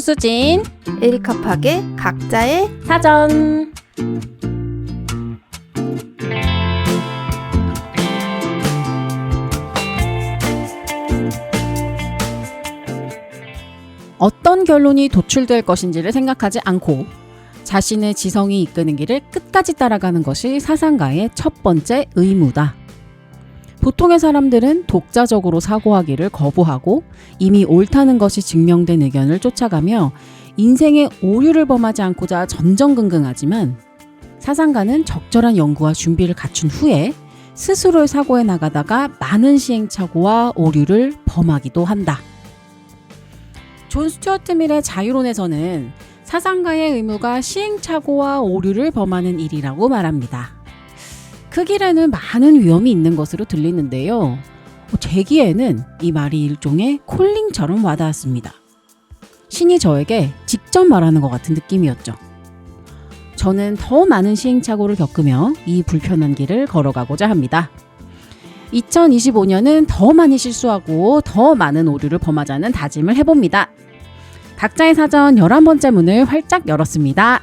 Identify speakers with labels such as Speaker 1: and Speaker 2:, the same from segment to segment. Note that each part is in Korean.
Speaker 1: 수수진
Speaker 2: 에리카 팍의 각자의
Speaker 1: 사전. 어떤 결론이 도출될 것인지를 생각하지 않고 자신의 지성이 이끄는 길을 끝까지 따라가는 것이 사상가의 첫 번째 의무다. 보통의 사람들은 독자적으로 사고하기를 거부하고 이미 옳다는 것이 증명된 의견을 쫓아가며 인생의 오류를 범하지 않고자 전전긍긍하지만, 사상가는 적절한 연구와 준비를 갖춘 후에 스스로의 사고에 나가다가 많은 시행착오와 오류를 범하기도 한다. 존 스튜어트 밀의 자유론에서는 사상가의 의무가 시행착오와 오류를 범하는 일이라고 말합니다. 그 길에는 많은 위험이 있는 것으로 들리는데요. 제 귀에는 이 말이 일종의 콜링처럼 와닿았습니다. 신이 저에게 직접 말하는 것 같은 느낌이었죠. 저는 더 많은 시행착오를 겪으며 이 불편한 길을 걸어가고자 합니다. 2025년은 더 많이 실수하고 더 많은 오류를 범하자는 다짐을 해봅니다. 각자의 사전 11번째 문을 활짝 열었습니다.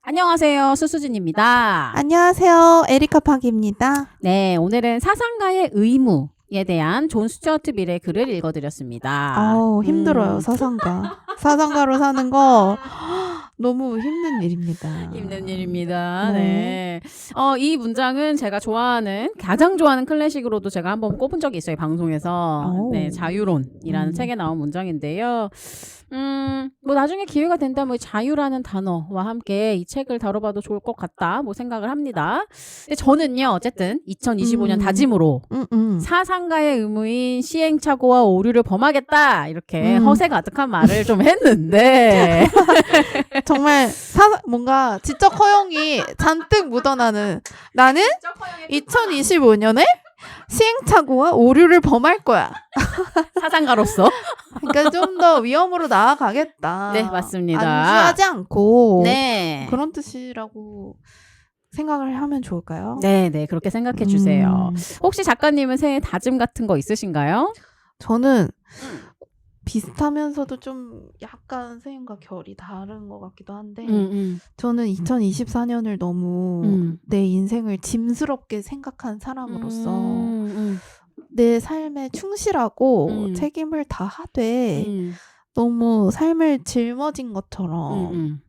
Speaker 1: 안녕하세요. 수수진입니다.
Speaker 2: 안녕하세요. 에리카 팍입니다.
Speaker 1: 네, 오늘은 사상가의 의무에 대한 존 스튜어트 밀의 글을 읽어드렸습니다.
Speaker 2: 힘들어요. 사상가로 사는 거 너무 힘든 일입니다.
Speaker 1: 힘든 일입니다. 네. 이 문장은 제가 가장 좋아하는 클래식으로도 제가 한번 꼽은 적이 있어요. 방송에서. 네, 자유론이라는 책에 나온 문장인데요. 뭐 나중에 기회가 된다면 자유라는 단어와 함께 이 책을 다뤄봐도 좋을 것 같다 생각을 합니다. 근데 저는요, 어쨌든 2025년 다짐으로 사상가의 의무인 시행착오와 오류를 범하겠다, 이렇게 허세 가득한 말을 좀 했는데
Speaker 2: 정말 뭔가 지적 허용이 잔뜩 묻어나는, 나는 2025년에 시행착오와 오류를 범할 거야.
Speaker 1: 사상가로서.
Speaker 2: 그러니까 좀 더 위험으로 나아가겠다.
Speaker 1: 네, 맞습니다.
Speaker 2: 안주하지 않고.
Speaker 1: 네.
Speaker 2: 그런 뜻이라고 생각을 하면 좋을까요?
Speaker 1: 네, 그렇게 생각해 주세요. 혹시 작가님은 새해 다짐 같은 거 있으신가요?
Speaker 2: 저는 비슷하면서도 좀 약간 새해과 결이 다른 것 같기도 한데, 저는 2024년을 너무 내 인생을 짐스럽게 생각한 사람으로서 내 삶에 충실하고 책임을 다하되 너무 삶을 짊어진 것처럼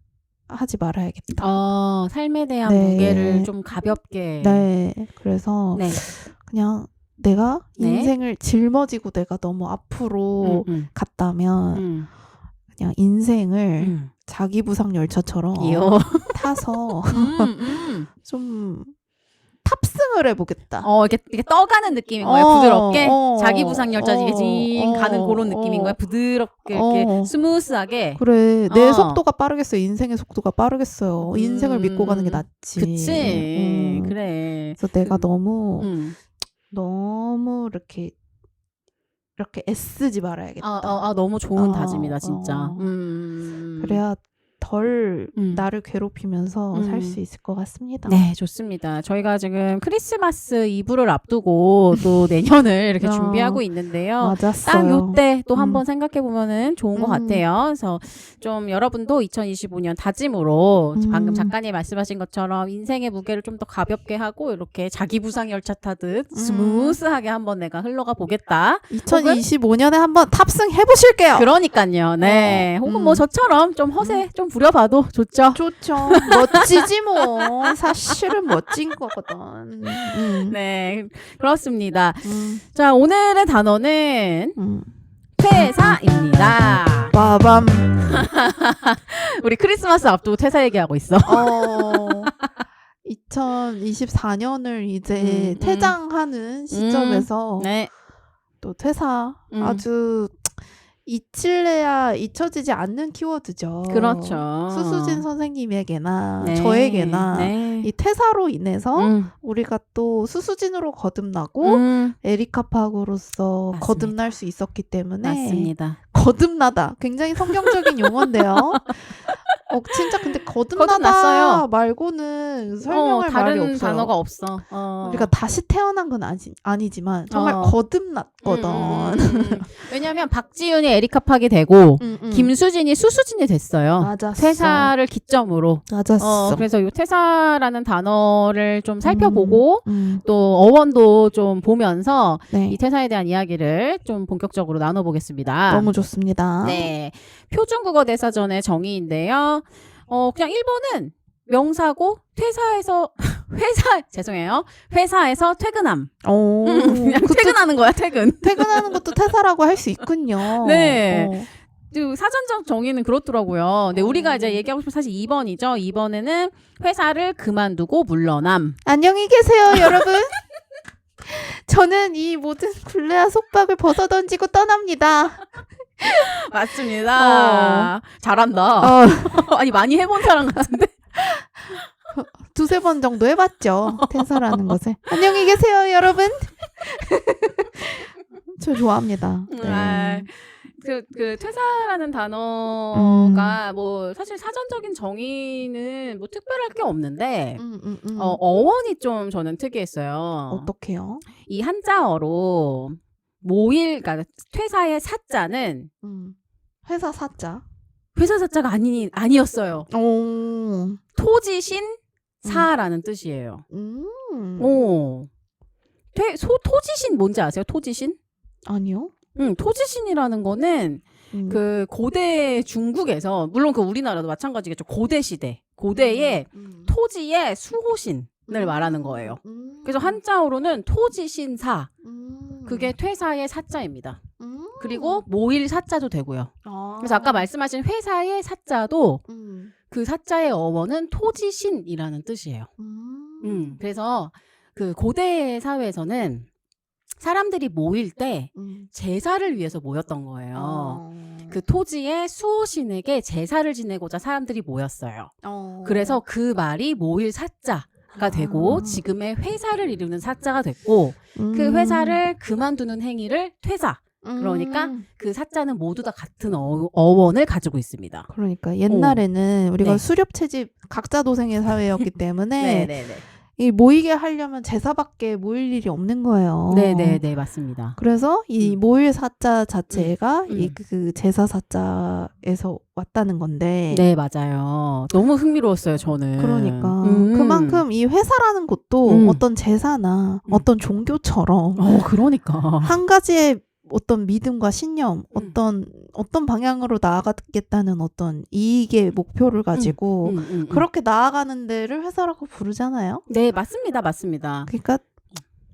Speaker 2: 하지 말아야겠다.
Speaker 1: 삶에 대한 무게를 좀 가볍게.
Speaker 2: 네. 그래서 그냥 내가 인생을 짊어지고 내가 너무 앞으로 갔다면 그냥 인생을 자기 부상 열차처럼 타서 좀 탑승을 해보겠다.
Speaker 1: 이렇게 떠가는 느낌인 거예요. 부드럽게. 자기 부상 열차 징 가는 그런 느낌인 거예요. 부드럽게 이렇게 스무스하게.
Speaker 2: 그래. 내 속도가 빠르겠어요. 인생의 속도가 빠르겠어요. 인생을 믿고 가는 게 낫지.
Speaker 1: 그치. 그래.
Speaker 2: 그래서 내가 너무 이렇게 애쓰지 말아야겠다.
Speaker 1: 너무 좋은 다짐이다, 진짜.
Speaker 2: 그래야 덜 나를 괴롭히면서 살 수 있을 것 같습니다.
Speaker 1: 네, 좋습니다. 저희가 지금 크리스마스 이브를 앞두고 또 내년을 이렇게 준비하고 있는데요.
Speaker 2: 맞았어요.
Speaker 1: 딱 요때 또 한번 생각해보면 좋은 것 같아요. 그래서 좀 여러분도 2025년 다짐으로 방금 작가님 말씀하신 것처럼 인생의 무게를 좀 더 가볍게 하고 이렇게 자기 부상 열차 타듯 스무스하게 한번 내가 흘러가 보겠다.
Speaker 2: 2025년에 한번 탑승해보실게요.
Speaker 1: 그러니까요. 네. 혹은 뭐 저처럼 좀 허세 좀 부려봐도 좋죠.
Speaker 2: 멋지지 뭐. 사실은 멋진 거거든.
Speaker 1: 네, 그렇습니다. 자, 오늘의 단어는 퇴사입니다.
Speaker 2: 빠밤.
Speaker 1: 우리 크리스마스 앞두고 퇴사 얘기하고 있어.
Speaker 2: 2024년을 이제 퇴장하는 시점에서 또 퇴사 아주 잊힐래야 잊혀지지 않는 키워드죠.
Speaker 1: 그렇죠.
Speaker 2: 수수진 선생님에게나 저에게나 이 퇴사로 인해서 우리가 또 수수진으로 거듭나고 에리카 팍으로서 거듭날 수 있었기 때문에.
Speaker 1: 맞습니다.
Speaker 2: 거듭나다. 굉장히 성경적인 용어인데요. 진짜 근데 거듭나다
Speaker 1: 거듭났어요.
Speaker 2: 말고는 설명할 말이
Speaker 1: 다른
Speaker 2: 없어요.
Speaker 1: 단어가 없어.
Speaker 2: 우리가 다시 태어난 건 아니지만 정말 거듭났거든.
Speaker 1: 왜냐하면 박지윤이 에리카 팍이 되고 김수진이 수수진이 됐어요.
Speaker 2: 맞았어.
Speaker 1: 퇴사를 기점으로.
Speaker 2: 맞았어.
Speaker 1: 그래서 이 퇴사라는 단어를 좀 살펴보고 또 어원도 좀 보면서
Speaker 2: 네.
Speaker 1: 이 퇴사에 대한 이야기를 좀 본격적으로 나눠보겠습니다.
Speaker 2: 너무 좋습니다.
Speaker 1: 네, 표준국어 대사전의 정의인데요. 그냥 1번은 명사고 퇴사에서 죄송해요. 회사에서 퇴근함. 그냥 퇴근하는 거야, 퇴근.
Speaker 2: 퇴근하는 것도 퇴사라고 할 수 있군요.
Speaker 1: 네. 사전적 정의는 그렇더라고요. 근데 우리가 이제 얘기하고 싶은 사실 2번이죠. 2번에는 회사를 그만두고 물러남.
Speaker 2: 안녕히 계세요, 여러분. 저는 이 모든 굴레와 속박을 벗어던지고 떠납니다.
Speaker 1: 맞습니다. 잘한다. 아니 많이 해본 사람 같은데.
Speaker 2: 두세 번 정도 해봤죠. 퇴사라는 것을. 안녕히 계세요, 여러분. 저 좋아합니다. 네.
Speaker 1: 그 퇴사라는 단어가 뭐 사실 사전적인 정의는 뭐 특별할 게 없는데 어원이 좀 저는 특이했어요.
Speaker 2: 어떻게요?
Speaker 1: 이 한자어로 모일, 그러니까 퇴사의 사자는
Speaker 2: 회사 사자.
Speaker 1: 회사 사자가 아니었어요.
Speaker 2: 오.
Speaker 1: 토지신 사라는 뜻이에요. 오. 토지신 뭔지 아세요? 토지신?
Speaker 2: 아니요.
Speaker 1: 토지신이라는 거는 그 고대 중국에서 물론 그 우리나라도 마찬가지겠죠. 고대 시대. 고대의 토지의 수호신을 말하는 거예요. 그래서 한자어로는 토지신사. 그게 퇴사의 사자입니다. 그리고 모일 사자도 되고요. 그래서 아까 말씀하신 회사의 사자도 그 사자의 어원은 토지신이라는 뜻이에요. 그래서 그 고대 사회에서는 사람들이 모일 때 제사를 위해서 모였던 거예요. 그 토지의 수호신에게 제사를 지내고자 사람들이 모였어요. 그래서 그 말이 모일 사자가 되고 지금의 회사를 이루는 사자가 됐고 그 회사를 그만두는 행위를 퇴사. 그러니까 그 사자는 모두 다 같은 어원을 가지고 있습니다.
Speaker 2: 그러니까 옛날에는 우리가 수렵 채집 각자 도생의 사회였기 때문에 이 모이게 하려면 제사밖에 모일 일이 없는 거예요.
Speaker 1: 네네네, 맞습니다.
Speaker 2: 그래서 이 모일 사자 자체가 그 제사 사자에서 왔다는 건데.
Speaker 1: 네, 맞아요. 너무 흥미로웠어요, 저는.
Speaker 2: 그러니까 그만큼 이 회사라는 것도 어떤 제사나 어떤 종교처럼
Speaker 1: 그러니까
Speaker 2: 한 가지의 어떤 믿음과 신념, 어떤 방향으로 나아가겠다는 어떤 이익의 목표를 가지고 그렇게 나아가는 데를 회사라고 부르잖아요.
Speaker 1: 네, 맞습니다. 맞습니다.
Speaker 2: 그러니까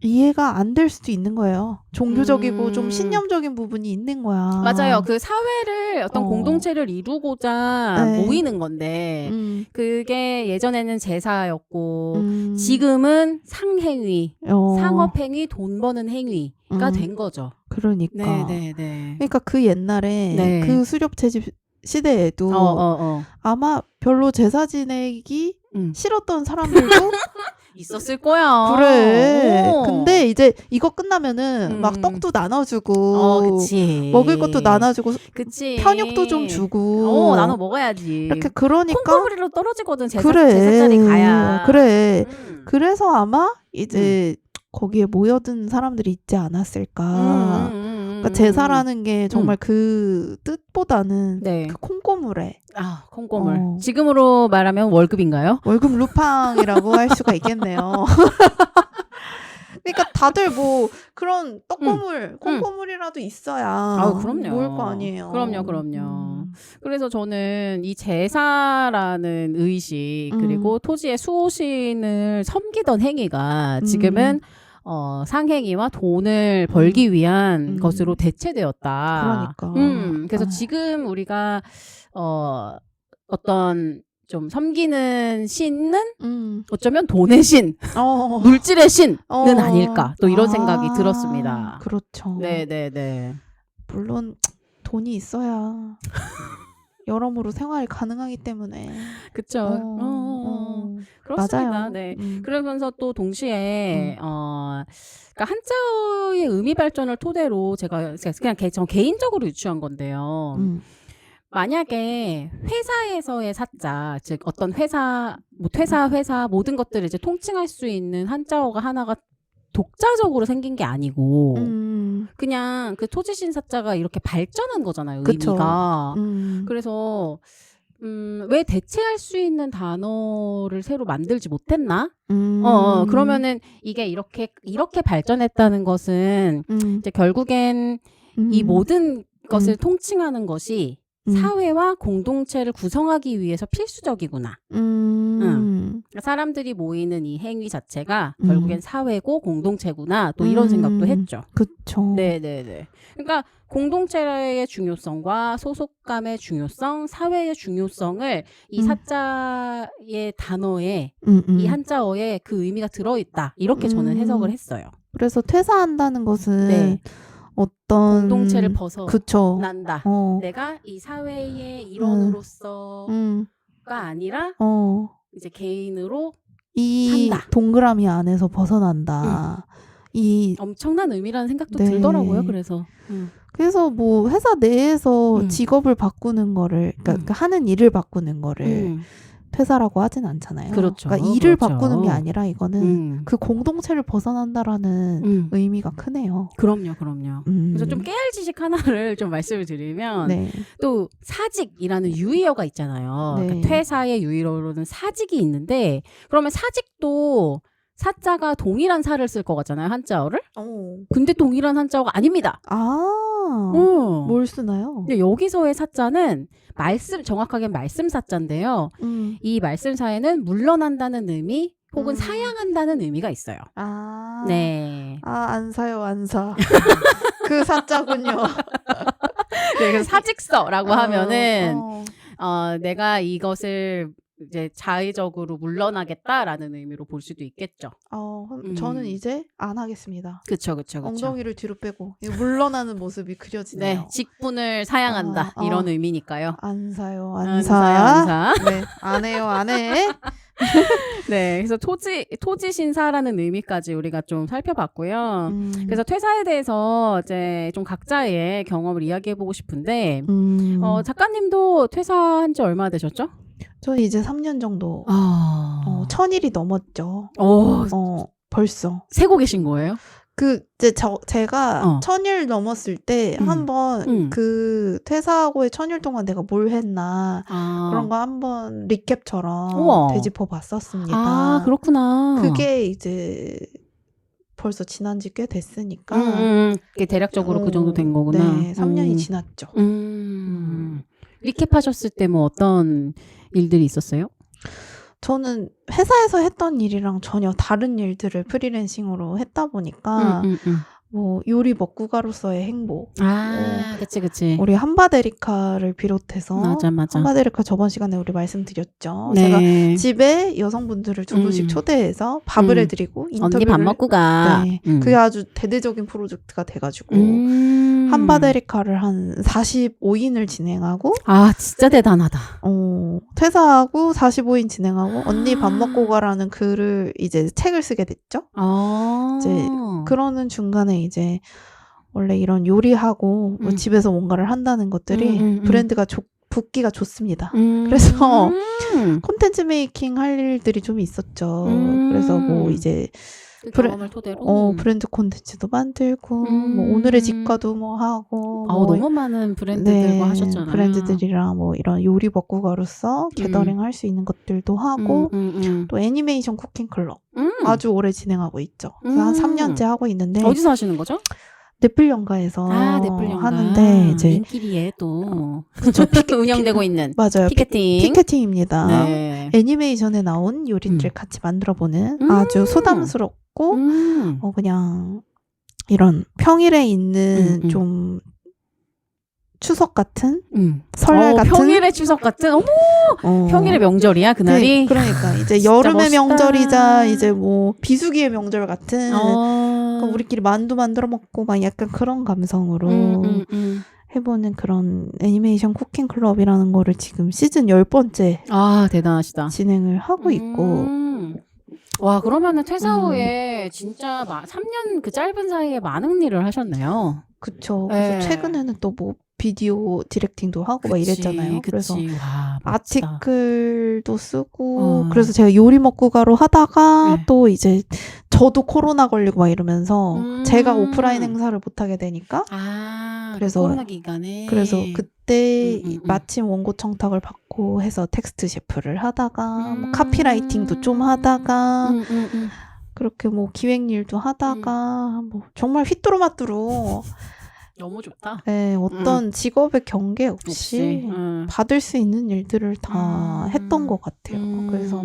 Speaker 2: 이해가 안 될 수도 있는 거예요. 종교적이고 좀 신념적인 부분이 있는 거야.
Speaker 1: 맞아요. 그 사회를 어떤 공동체를 이루고자 모이는 건데 그게 예전에는 제사였고 지금은 상행위, 상업행위, 돈 버는 행위가 된 거죠.
Speaker 2: 그러니까.
Speaker 1: 네네네.
Speaker 2: 그러니까 그 옛날에 그 수렵 채집 시대에도 아마 별로 제사 지내기 싫었던 사람들도
Speaker 1: 있었을 거야.
Speaker 2: 그래. 근데 이제 이거 끝나면은 막 떡도 나눠주고,
Speaker 1: 그치.
Speaker 2: 먹을 것도 나눠주고,
Speaker 1: 그치.
Speaker 2: 편육도 좀 주고.
Speaker 1: 나눠 먹어야지.
Speaker 2: 이렇게 그러니까.
Speaker 1: 콩고물이로 떨어지거든, 제사자리 가야.
Speaker 2: 그래. 그래서 아마 이제 거기에 모여든 사람들이 있지 않았을까. 그러니까 제사라는 게 정말 그 뜻보다는 그 콩고물에.
Speaker 1: 콩고물. 지금으로 말하면 월급인가요?
Speaker 2: 월급 루팡이라고 할 수가 있겠네요. 그러니까 다들 뭐 그런 떡고물, 콩고물이라도 있어야
Speaker 1: 그럼요.
Speaker 2: 모일 거 아니에요.
Speaker 1: 그럼요. 그래서 저는 이 제사라는 의식 그리고 토지의 수호신을 섬기던 행위가 지금은 상행위와 돈을 벌기 위한 것으로 대체되었다.
Speaker 2: 그러니까.
Speaker 1: 그래서 지금 우리가 어떤 좀 섬기는 신은 어쩌면 돈의 신, 물질의 신은 아닐까 또 이런 생각이 들었습니다.
Speaker 2: 그렇죠.
Speaker 1: 네네네.
Speaker 2: 물론 돈이 있어야 여러모로 생활이 가능하기 때문에.
Speaker 1: 그쵸. 그렇습니다.
Speaker 2: 맞아요.
Speaker 1: 네. 그러면서 또 동시에 그러니까 한자어의 의미 발전을 토대로 제가 그냥 저 개인적으로 유추한 건데요. 만약에 회사에서의 사자, 즉 어떤 회사, 뭐 회사 모든 것들을 이제 통칭할 수 있는 한자어가 하나가 독자적으로 생긴 게 아니고 그냥 그 토지신 사자가 이렇게 발전한 거잖아요.
Speaker 2: 그쵸.
Speaker 1: 의미가. 그래서 왜 대체할 수 있는 단어를 새로 만들지 못했나? 그러면은 이게 이렇게 발전했다는 것은 이제 결국엔 이 모든 것을 통칭하는 것이 사회와 공동체를 구성하기 위해서 필수적이구나. 사람들이 모이는 이 행위 자체가 결국엔 사회고 공동체구나. 또 이런 생각도 했죠.
Speaker 2: 그쵸.
Speaker 1: 네네네. 그러니까 공동체의 중요성과 소속감의 중요성, 사회의 중요성을 이 사자의 단어에 이 한자어에 그 의미가 들어있다. 이렇게 저는 해석을 했어요.
Speaker 2: 그래서 퇴사한다는 것은
Speaker 1: 네.
Speaker 2: 어떤
Speaker 1: 공동체를
Speaker 2: 그쵸.
Speaker 1: 벗어난다. 내가 이 사회의 일원으로서가 아니라 이제 개인으로
Speaker 2: 이
Speaker 1: 산다.
Speaker 2: 동그라미 안에서 벗어난다. 이
Speaker 1: 엄청난 의미라는 생각도
Speaker 2: 네.
Speaker 1: 들더라고요. 그래서
Speaker 2: 뭐 회사 내에서 직업을 바꾸는 거를 그러니까 하는 일을 바꾸는 거를 퇴사라고 하진 않잖아요.
Speaker 1: 그렇죠.
Speaker 2: 그러니까 일을
Speaker 1: 그렇죠.
Speaker 2: 바꾸는 게 아니라 이거는 그 공동체를 벗어난다라는 의미가 크네요.
Speaker 1: 그럼요. 그래서 좀 깨알 지식 하나를 좀 말씀을 드리면
Speaker 2: 네.
Speaker 1: 또 사직이라는 유의어가 있잖아요.
Speaker 2: 네.
Speaker 1: 그러니까 퇴사의 유의어로는 사직이 있는데 그러면 사직도 사자가 동일한 사를 쓸 것 같잖아요. 한자어를. 근데 동일한 한자어가 아닙니다.
Speaker 2: 뭘 쓰나요?
Speaker 1: 근데 여기서의 사자는 정확하게 말씀 사자인데요. 이 말씀사에는 물러난다는 의미 혹은 사양한다는 의미가 있어요. 네.
Speaker 2: 안 사요, 안 사. 그 사자군요.
Speaker 1: 네, 그래서 사직서라고 하면은 내가 이것을 이제 자의적으로 물러나겠다라는 의미로 볼 수도 있겠죠.
Speaker 2: 저는 이제 안 하겠습니다.
Speaker 1: 그쵸.
Speaker 2: 엉덩이를 뒤로 빼고 물러나는 모습이 그려지네요.
Speaker 1: 네, 직분을 사양한다 이런 의미니까요.
Speaker 2: 안 사요,
Speaker 1: 안
Speaker 2: 안
Speaker 1: 사.
Speaker 2: 사. 네, 안 해요, 안 해.
Speaker 1: 네, 그래서 토지신사라는 의미까지 우리가 좀 살펴봤고요. 그래서 퇴사에 대해서 이제 좀 각자의 경험을 이야기해보고 싶은데, 작가님도 퇴사한 지 얼마 되셨죠?
Speaker 2: 저 이제 3년 정도 1000일이 넘었죠. 벌써
Speaker 1: 세고 계신 거예요?
Speaker 2: 이제 제가 1000일 넘었을 때 한번 그 퇴사하고의 1000일 동안 내가 뭘 했나 그런 거 한번 리캡처럼 되짚어 봤었습니다.
Speaker 1: 그렇구나.
Speaker 2: 그게 이제 벌써 지난 지 꽤 됐으니까
Speaker 1: 그게 대략적으로 그 정도 된 거구나.
Speaker 2: 네, 3년이 지났죠.
Speaker 1: 리캡하셨을 때 뭐 어떤 일들이 있었어요?
Speaker 2: 저는 회사에서 했던 일이랑 전혀 다른 일들을 프리랜싱으로 했다 보니까 뭐 요리 먹구가로서의 행복.
Speaker 1: 그치.
Speaker 2: 우리 한바데리카를 비롯해서
Speaker 1: 맞아.
Speaker 2: 한바데리카 저번 시간에 우리 말씀드렸죠.
Speaker 1: 네.
Speaker 2: 제가 집에 여성분들을 두루씩 초대해서 밥을 해드리고 인터뷰를
Speaker 1: 언니 밥 먹고 가.
Speaker 2: 네. 그게 아주 대대적인 프로젝트가 돼가지고 한바데리카를 한 45인을 진행하고
Speaker 1: 진짜 대단하다.
Speaker 2: 퇴사하고 45인 진행하고 언니 밥 먹고 가라는 글을 이제 책을 쓰게 됐죠. 이제 그러는 중간에 이제 원래 이런 요리하고 뭐 집에서 뭔가를 한다는 것들이 브랜드가 붙기가 좋습니다. 그래서 콘텐츠 메이킹 할 일들이 좀 있었죠. 그래서 뭐 이제
Speaker 1: 경험을 토대로
Speaker 2: 브랜드 콘텐츠도 만들고 뭐 오늘의 집과도 뭐 하고
Speaker 1: 너무 많은 브랜드들과 하셨잖아요.
Speaker 2: 브랜드들이랑 뭐 이런 요리 먹구가로서 게더링 할 수 있는 것들도 하고 또 애니메이션 쿠킹 클럽 아주 오래 진행하고 있죠. 그래서 한 3년째 하고 있는데
Speaker 1: 어디서 하시는 거죠?
Speaker 2: 넷플연가에서
Speaker 1: 넷플연가.
Speaker 2: 하는데 이제
Speaker 1: 인기리에 또 운영되고 있는
Speaker 2: 맞아요. 피켓팅입니다.
Speaker 1: 네.
Speaker 2: 애니메이션에 나온 요리들을 같이 만들어보는 아주 소담스럽고 그냥 이런 평일에 있는 좀 추석 같은 설날 같은
Speaker 1: 평일의 추석 같은 평일의 명절이야 그날이.
Speaker 2: 네, 그러니까 이제 여름의 명절이자 이제 뭐 비수기의 명절 같은 그러니까 우리끼리 만두 만들어 먹고 막 약간 그런 감성으로 해보는 그런 애니메이션 쿠킹 클럽이라는 거를 지금 시즌 10번째
Speaker 1: 대단하시다.
Speaker 2: 진행을 하고 있고
Speaker 1: 와, 그러면은 퇴사 후에 진짜 3년 그 짧은 사이에 많은 일을 하셨네요.
Speaker 2: 그쵸. 그래서 최근에는 또 뭐 비디오 디렉팅도 하고 막 이랬잖아요. 그래서
Speaker 1: 와,
Speaker 2: 아티클도 쓰고 그래서 제가 요리 먹고 가로 하다가
Speaker 1: 네.
Speaker 2: 또 이제 저도 코로나 걸리고 막 이러면서 제가 오프라인 행사를 못 하게 되니까
Speaker 1: 그래서 코로나 기간에
Speaker 2: 그래서 그때 마침 원고 청탁을 받고 해서 텍스트 셰프를 하다가 뭐 카피라이팅도 좀 하다가 그렇게 뭐 기획 일도 하다가 뭐 정말 휘뚜루마뚜루
Speaker 1: 너무 좋다.
Speaker 2: 네, 어떤 직업의 경계 없이 받을 수 있는 일들을 다 했던 것 같아요. 그래서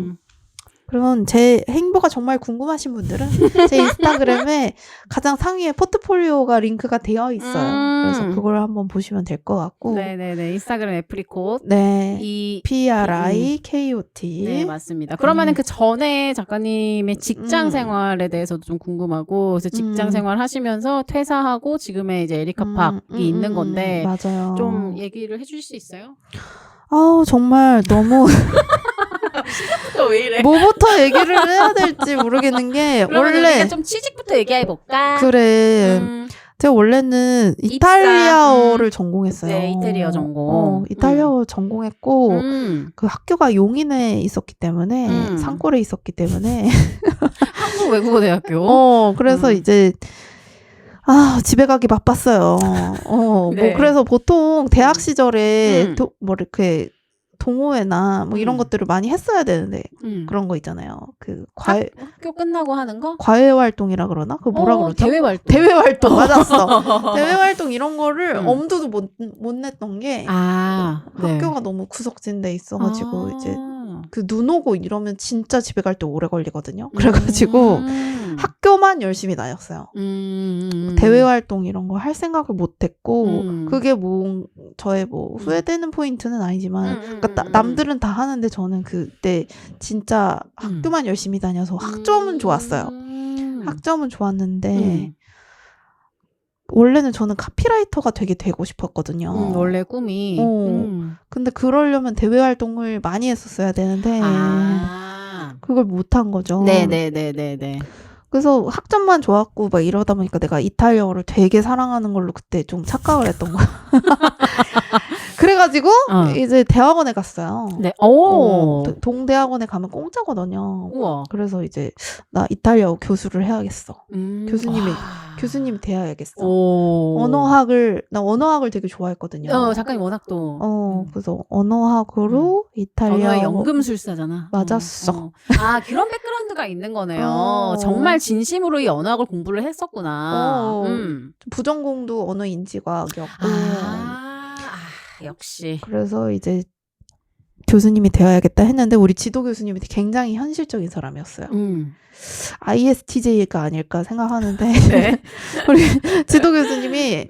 Speaker 2: 그러면 제 행보가 정말 궁금하신 분들은 제 인스타그램에 가장 상위에 포트폴리오가 링크가 되어 있어요. 그래서 그걸 한번 보시면 될 것 같고.
Speaker 1: 네네네. 인스타그램 애프리콧.
Speaker 2: 네. PRIKOT.
Speaker 1: 네, 맞습니다. 그러면은 그 전에 작가님의 직장 생활에 대해서도 좀 궁금하고, 그래서 직장 생활 하시면서 퇴사하고 지금의 이제 에리카 팍이 있는 건데,
Speaker 2: 맞아요.
Speaker 1: 좀 얘기를 해주실 수 있어요?
Speaker 2: 아우, 정말 너무.
Speaker 1: 왜 이래?
Speaker 2: 뭐부터 얘기를 해야 될지 모르겠는 게 원래
Speaker 1: 좀 취직부터 얘기해 볼까?
Speaker 2: 그래. 제가 원래는 이탈리아어를 전공했어요.
Speaker 1: 네, 이태리어 전공.
Speaker 2: 이탈리아어 전공했고 그 학교가 용인에 있었기 때문에 산골에 있었기 때문에
Speaker 1: 한국 외국어 대학교.
Speaker 2: 그래서 이제 집에 가기 바빴어요.
Speaker 1: 네.
Speaker 2: 뭐 그래서 보통 대학 시절에 뭐 이렇게 동호회나 뭐 이런 것들을 많이 했어야 되는데 그런 거 있잖아요. 그
Speaker 1: 학교 끝나고 하는 거?
Speaker 2: 과외 활동이라 그러나? 그 뭐라 그러죠?
Speaker 1: 대외 활동.
Speaker 2: 대외 활동 맞았어. 대외 활동 이런 거를 엄두도 못 냈던 게 학교가 너무 구석진 데 있어가지고 이제 그 눈 오고 이러면 진짜 집에 갈 때 오래 걸리거든요. 그래가지고 학교만 열심히 다녔어요. 대외 활동 이런 거 할 생각을 못 했고 그게 뭐 저의 뭐 후회되는 포인트는 아니지만 그러니까 남들은 다 하는데 저는 그때 진짜 학교만 열심히 다녀서 학점은 좋았어요. 학점은 좋았는데 원래는 저는 카피라이터가 되고 싶었거든요.
Speaker 1: 원래 꿈이.
Speaker 2: 근데 그러려면 대외 활동을 많이 했었어야 되는데 그걸 못한 거죠.
Speaker 1: 네네네네네.
Speaker 2: 그래서 학점만 좋았고 막 이러다 보니까 내가 이탈리아어를 되게 사랑하는 걸로 그때 좀 착각을 했던 거야. 그래가지고 이제 대학원에 갔어요.
Speaker 1: 네.
Speaker 2: 동대학원에 가면 공짜거든요.
Speaker 1: 우와.
Speaker 2: 그래서 이제 나 이탈리아어 교수를 해야겠어. 교수님이 돼야겠어. 나 언어학을 되게 좋아했거든요.
Speaker 1: 작가님 워낙 또.
Speaker 2: 그래서 언어학으로 이탈리아어.
Speaker 1: 언어의 연금술사잖아.
Speaker 2: 맞았어.
Speaker 1: 그런 백그라운드가 있는 거네요. 정말 진심으로 이 언어학을 공부를 했었구나.
Speaker 2: 부전공도 언어인지과학이었고.
Speaker 1: 역시.
Speaker 2: 그래서 이제 교수님이 되어야겠다 했는데 우리 지도 교수님이 굉장히 현실적인 사람이었어요. ISTJ가 아닐까 생각하는데
Speaker 1: 네.
Speaker 2: 우리 지도 교수님이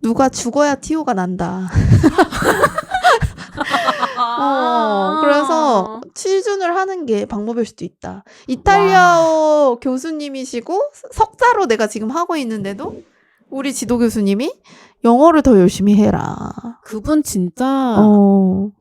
Speaker 2: 누가 죽어야 TO가 난다. 그래서 취준을 하는 게 방법일 수도 있다. 이탈리아어 교수님이시고 석사로 내가 지금 하고 있는데도 우리 지도 교수님이 영어를 더 열심히 해라.
Speaker 1: 그분 진짜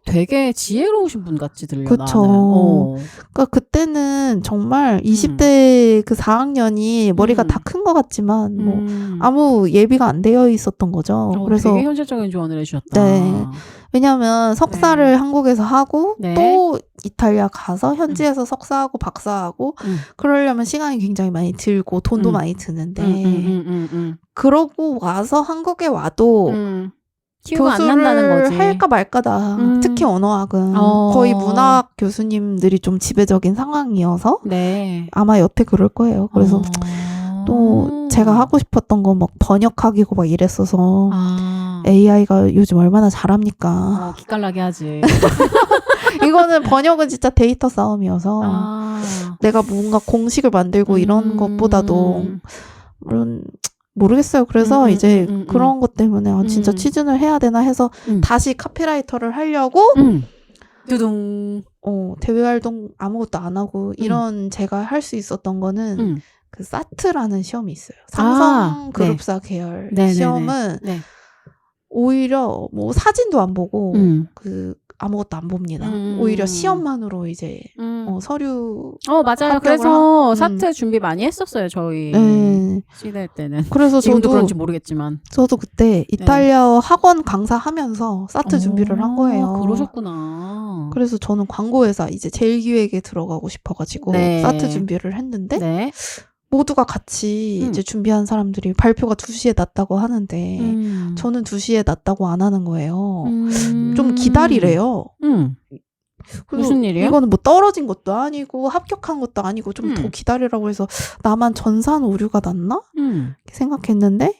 Speaker 1: 되게 지혜로우신 분 같이 들려.
Speaker 2: 그쵸. 그러니까 그때는 정말 20대 그 4학년이 머리가 다 큰 것 같지만 뭐 아무 예비가 안 되어 있었던 거죠. 그래서
Speaker 1: 되게 현실적인 조언을 해주셨다.
Speaker 2: 네. 왜냐하면 석사를 한국에서 하고 또 이탈리아 가서 현지에서 석사하고 박사하고 그러려면 시간이 굉장히 많이 들고 돈도 많이 드는데 그러고 와서 한국에 와도 교수를 할까 말까다. 특히 언어학은 거의 문학 교수님들이 좀 지배적인 상황이어서 아마 여태 그럴 거예요. 그래서 또 제가 하고 싶었던 거 막 번역학이고 막 이랬어서 AI가 요즘 얼마나 잘합니까?
Speaker 1: 기깔나게 하지.
Speaker 2: 이거는 번역은 진짜 데이터 싸움이어서 내가 뭔가 공식을 만들고 이런 것보다도 물론 모르겠어요. 그래서 이제 그런 것 때문에 진짜 취준을 해야 되나 해서 다시 카피라이터를 하려고
Speaker 1: 두둥.
Speaker 2: 대외 활동 아무것도 안 하고 이런 제가 할 수 있었던 거는 그 사트라는 시험이 있어요. 삼성 그룹사 계열 시험은 오히려 뭐 사진도 안 보고 그 아무것도 안 봅니다. 오히려 시험만으로 이제 서류
Speaker 1: 맞아요.
Speaker 2: 합격을
Speaker 1: 그래서 사트 준비 많이 했었어요. 저희 시대 때는.
Speaker 2: 그래서
Speaker 1: 지금도 그런지 모르겠지만.
Speaker 2: 저도 그때 이탈리아 학원 강사하면서 사트 준비를 한 거예요.
Speaker 1: 그러셨구나.
Speaker 2: 그래서 저는 광고회사 이제 제일기획에 들어가고 싶어가지고 사트 준비를 했는데 모두가 같이 이제 준비한 사람들이 발표가 2시에 났다고 하는데 저는 2시에 났다고 안 하는 거예요. 좀 기다리래요.
Speaker 1: 무슨 일이요?
Speaker 2: 이거는 뭐 떨어진 것도 아니고 합격한 것도 아니고 좀 더 기다리라고 해서 나만 전산 오류가 났나? 이렇게 생각했는데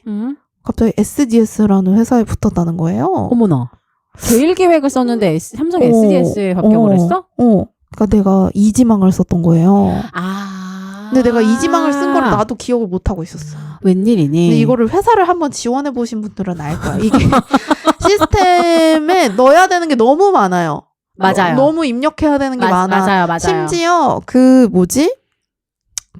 Speaker 2: 갑자기 SDS라는 회사에 붙었다는 거예요.
Speaker 1: 어머나. 제일기획을 썼는데 삼성 SDS에 합격을 했어?
Speaker 2: 그러니까 내가 이지망을 썼던 거예요. 근데 내가 이지망을 쓴 거를 나도 기억을 못 하고 있었어.
Speaker 1: 웬일이니?
Speaker 2: 근데 이거를 회사를 한번 지원해 보신 분들은 알 거야. 이게 시스템에 넣어야 되는 게 너무 많아요.
Speaker 1: 맞아요.
Speaker 2: 너무 입력해야 되는 게 많아.
Speaker 1: 맞아요.
Speaker 2: 심지어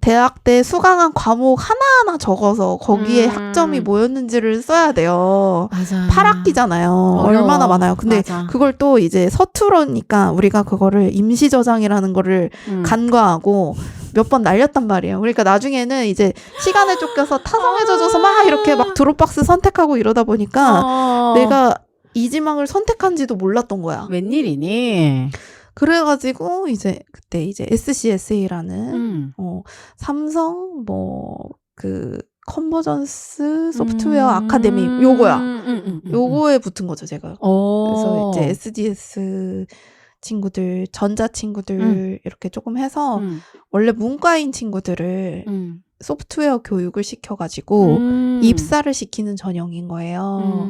Speaker 2: 대학 때 수강한 과목 하나하나 적어서 거기에 학점이 뭐였는지를 써야 돼요.
Speaker 1: 맞아.
Speaker 2: 8학기잖아요. 얼마나 많아요. 근데 그걸 또 이제 서투르니까 우리가 그거를 임시 저장이라는 거를 간과하고 몇 번 날렸단 말이에요. 그러니까 나중에는 이제 시간에 쫓겨서 타성에 젖어서 막 이렇게 막 드롭박스 선택하고 이러다 보니까 내가 이지망을 선택한지도 몰랐던 거야.
Speaker 1: 웬일이니?
Speaker 2: 그래가지고 그때 SCSA라는 삼성 컨버전스 소프트웨어 아카데미 요거야. 요거에 붙은 거죠, 제가. 그래서 이제 SDS 친구들, 전자 친구들 이렇게 조금 해서 원래 문과인 친구들을 소프트웨어 교육을 시켜가지고 입사를 시키는 전형인 거예요.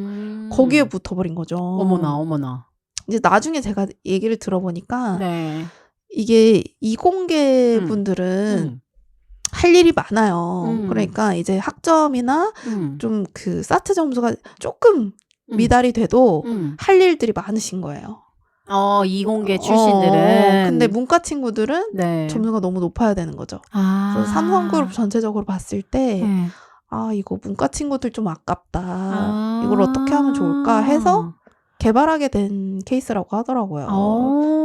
Speaker 2: 거기에 붙어버린 거죠.
Speaker 1: 어머나.
Speaker 2: 이제 나중에 제가 얘기를 들어보니까 이게 이공계 분들은 할 일이 많아요. 그러니까 이제 학점이나 좀 사트 점수가 조금 미달이 돼도 할 일들이 많으신 거예요.
Speaker 1: 이공계 출신들은.
Speaker 2: 근데 문과 친구들은 점수가 너무 높아야 되는 거죠. 그래서 삼성그룹 전체적으로 봤을 때 이거 문과 친구들 좀 아깝다. 이걸 어떻게 하면 좋을까 해서 개발하게 된 케이스라고 하더라고요.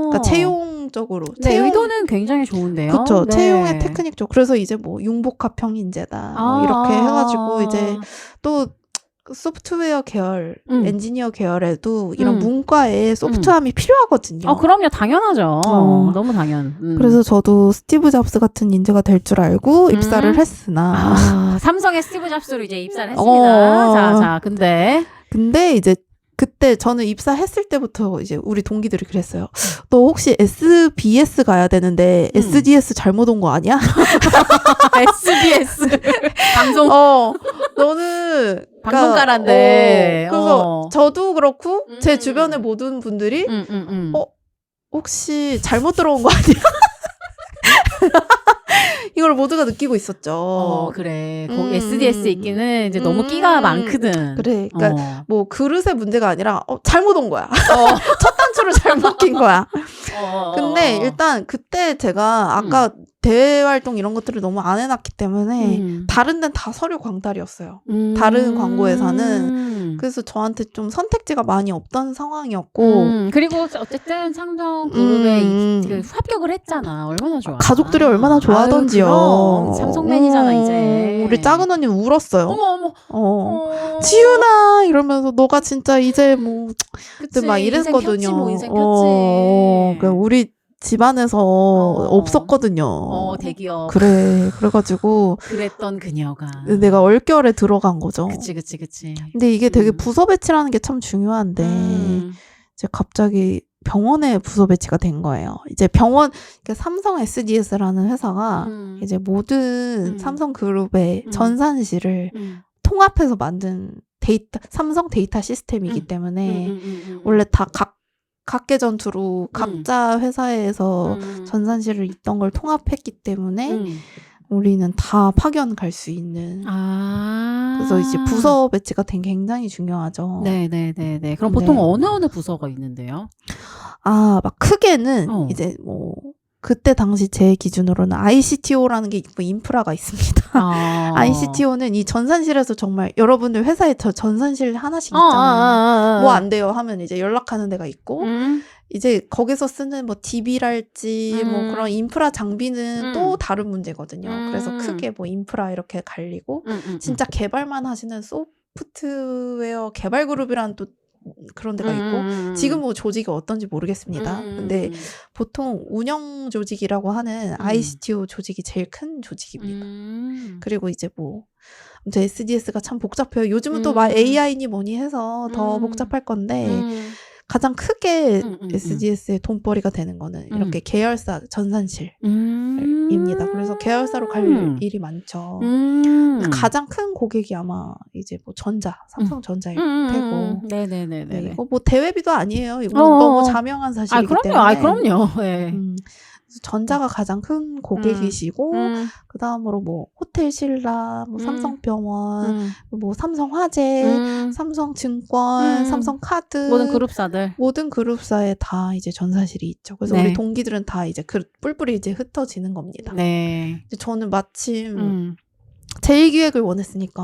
Speaker 2: 그러니까 채용적으로.
Speaker 1: 의도는 굉장히 좋은데요.
Speaker 2: 그렇죠. 채용의 테크닉적. 그래서 이제 융복합 평인제다. 이렇게 해가지고 이제 또 소프트웨어 계열, 엔지니어 계열에도 이런 문과에 소프트함이 필요하거든요.
Speaker 1: 그럼요. 당연하죠. 너무 당연.
Speaker 2: 그래서 저도 스티브 잡스 같은 인재가 될 줄 알고 입사를 했으나.
Speaker 1: 삼성의 스티브 잡스로 이제 입사를 했습니다.
Speaker 2: 근데 이제 그때 저는 입사했을 때부터 이제 우리 동기들이 그랬어요. 너 혹시 SBS 가야 되는데 SDS 잘못 온 거 아니야?
Speaker 1: SBS 방송.
Speaker 2: 너는
Speaker 1: 방송가란데.
Speaker 2: 그래서 저도 그렇고 제 주변의 모든 분들이 혹시 잘못 들어온 거 아니야? 이걸 모두가 느끼고 있었죠.
Speaker 1: 그래. 거기 SDS 있기는 이제 너무 끼가 많거든.
Speaker 2: 그래. 그러니까 뭐 그릇의 문제가 아니라 잘못 온 거야. 첫 단추를 잘못 낀 거야. 근데 일단 그때 제가 아까 대외 활동 이런 것들을 너무 안 해놨기 때문에 다른 데는 다 서류 광탈이었어요. 다른 광고회사는. 그래서 저한테 좀 선택지가 많이 없던 상황이었고
Speaker 1: 그리고 어쨌든 삼성 그룹에 합격을 했잖아. 얼마나 좋아.
Speaker 2: 가족들이 얼마나 좋아하던지요.
Speaker 1: 삼성맨이잖아 이제.
Speaker 2: 우리 작은 언니는 울었어요.
Speaker 1: 어머.
Speaker 2: 지윤아 이러면서 너가 진짜 이제 그때 막 이랬거든요.
Speaker 1: 인생 폈지.
Speaker 2: 우리 집안에서 없었거든요.
Speaker 1: 대기업.
Speaker 2: 그래가지고.
Speaker 1: 그랬던 그녀가.
Speaker 2: 내가 얼결에 들어간 거죠.
Speaker 1: 그치.
Speaker 2: 근데 이게 되게 부서 배치라는 게 참 중요한데, 이제 갑자기 병원에 부서 배치가 된 거예요. 이제 그러니까 삼성 SDS라는 회사가 이제 모든 삼성그룹의 전산실을 통합해서 만든 삼성 데이터 시스템이기 때문에, 원래 다 각계 전투로 각자 회사에서 전산실을 있던 걸 통합했기 때문에 우리는 다 파견 갈 수 있는. 그래서 이제 부서 배치가 굉장히 중요하죠.
Speaker 1: 네네네네. 그럼 보통 어느 부서가 있는데요?
Speaker 2: 막 크게는 이제 그때 당시 제 기준으로는 ICTO라는 게 있고 인프라가 있습니다. ICTO는 이 전산실에서 정말 여러분들 회사에 전산실 하나씩 있잖아요. 뭐 안 돼요 하면 이제 연락하는 데가 있고 이제 거기서 쓰는 뭐 DB랄지 뭐 그런 인프라 장비는 또 다른 문제거든요. 그래서 크게 뭐 인프라 이렇게 갈리고 진짜 개발만 하시는 소프트웨어 개발 그룹이란 또 그런 데가 있고 지금 뭐 조직이 어떤지 모르겠습니다. 근데 보통 운영 조직이라고 하는 ICTO 조직이 제일 큰 조직입니다. 그리고 이제 뭐 이제 SDS가 참 복잡해요. 요즘은 또 막 AI니 뭐니 해서 더 복잡할 건데 가장 크게 SDS의 돈벌이가 되는 거는 이렇게 계열사 전산실입니다. 그래서 계열사로 갈 일이 많죠. 가장 큰 고객이 아마 이제 뭐 삼성전자일 테고.
Speaker 1: 네네네네.
Speaker 2: 이거 뭐 대외비도 아니에요. 이거 너무 자명한 사실이기 때문에.
Speaker 1: 그럼요. 네.
Speaker 2: 전자가 가장 큰 고객이시고 그 다음으로 뭐 호텔 신라, 뭐 삼성병원, 뭐 삼성화재, 삼성증권, 삼성카드 모든 그룹사에 다 이제 전산실이 있죠. 그래서 우리 동기들은 다 이제 뿔뿔이 이제 흩어지는 겁니다. 이제 저는 마침 제2기획을 원했으니까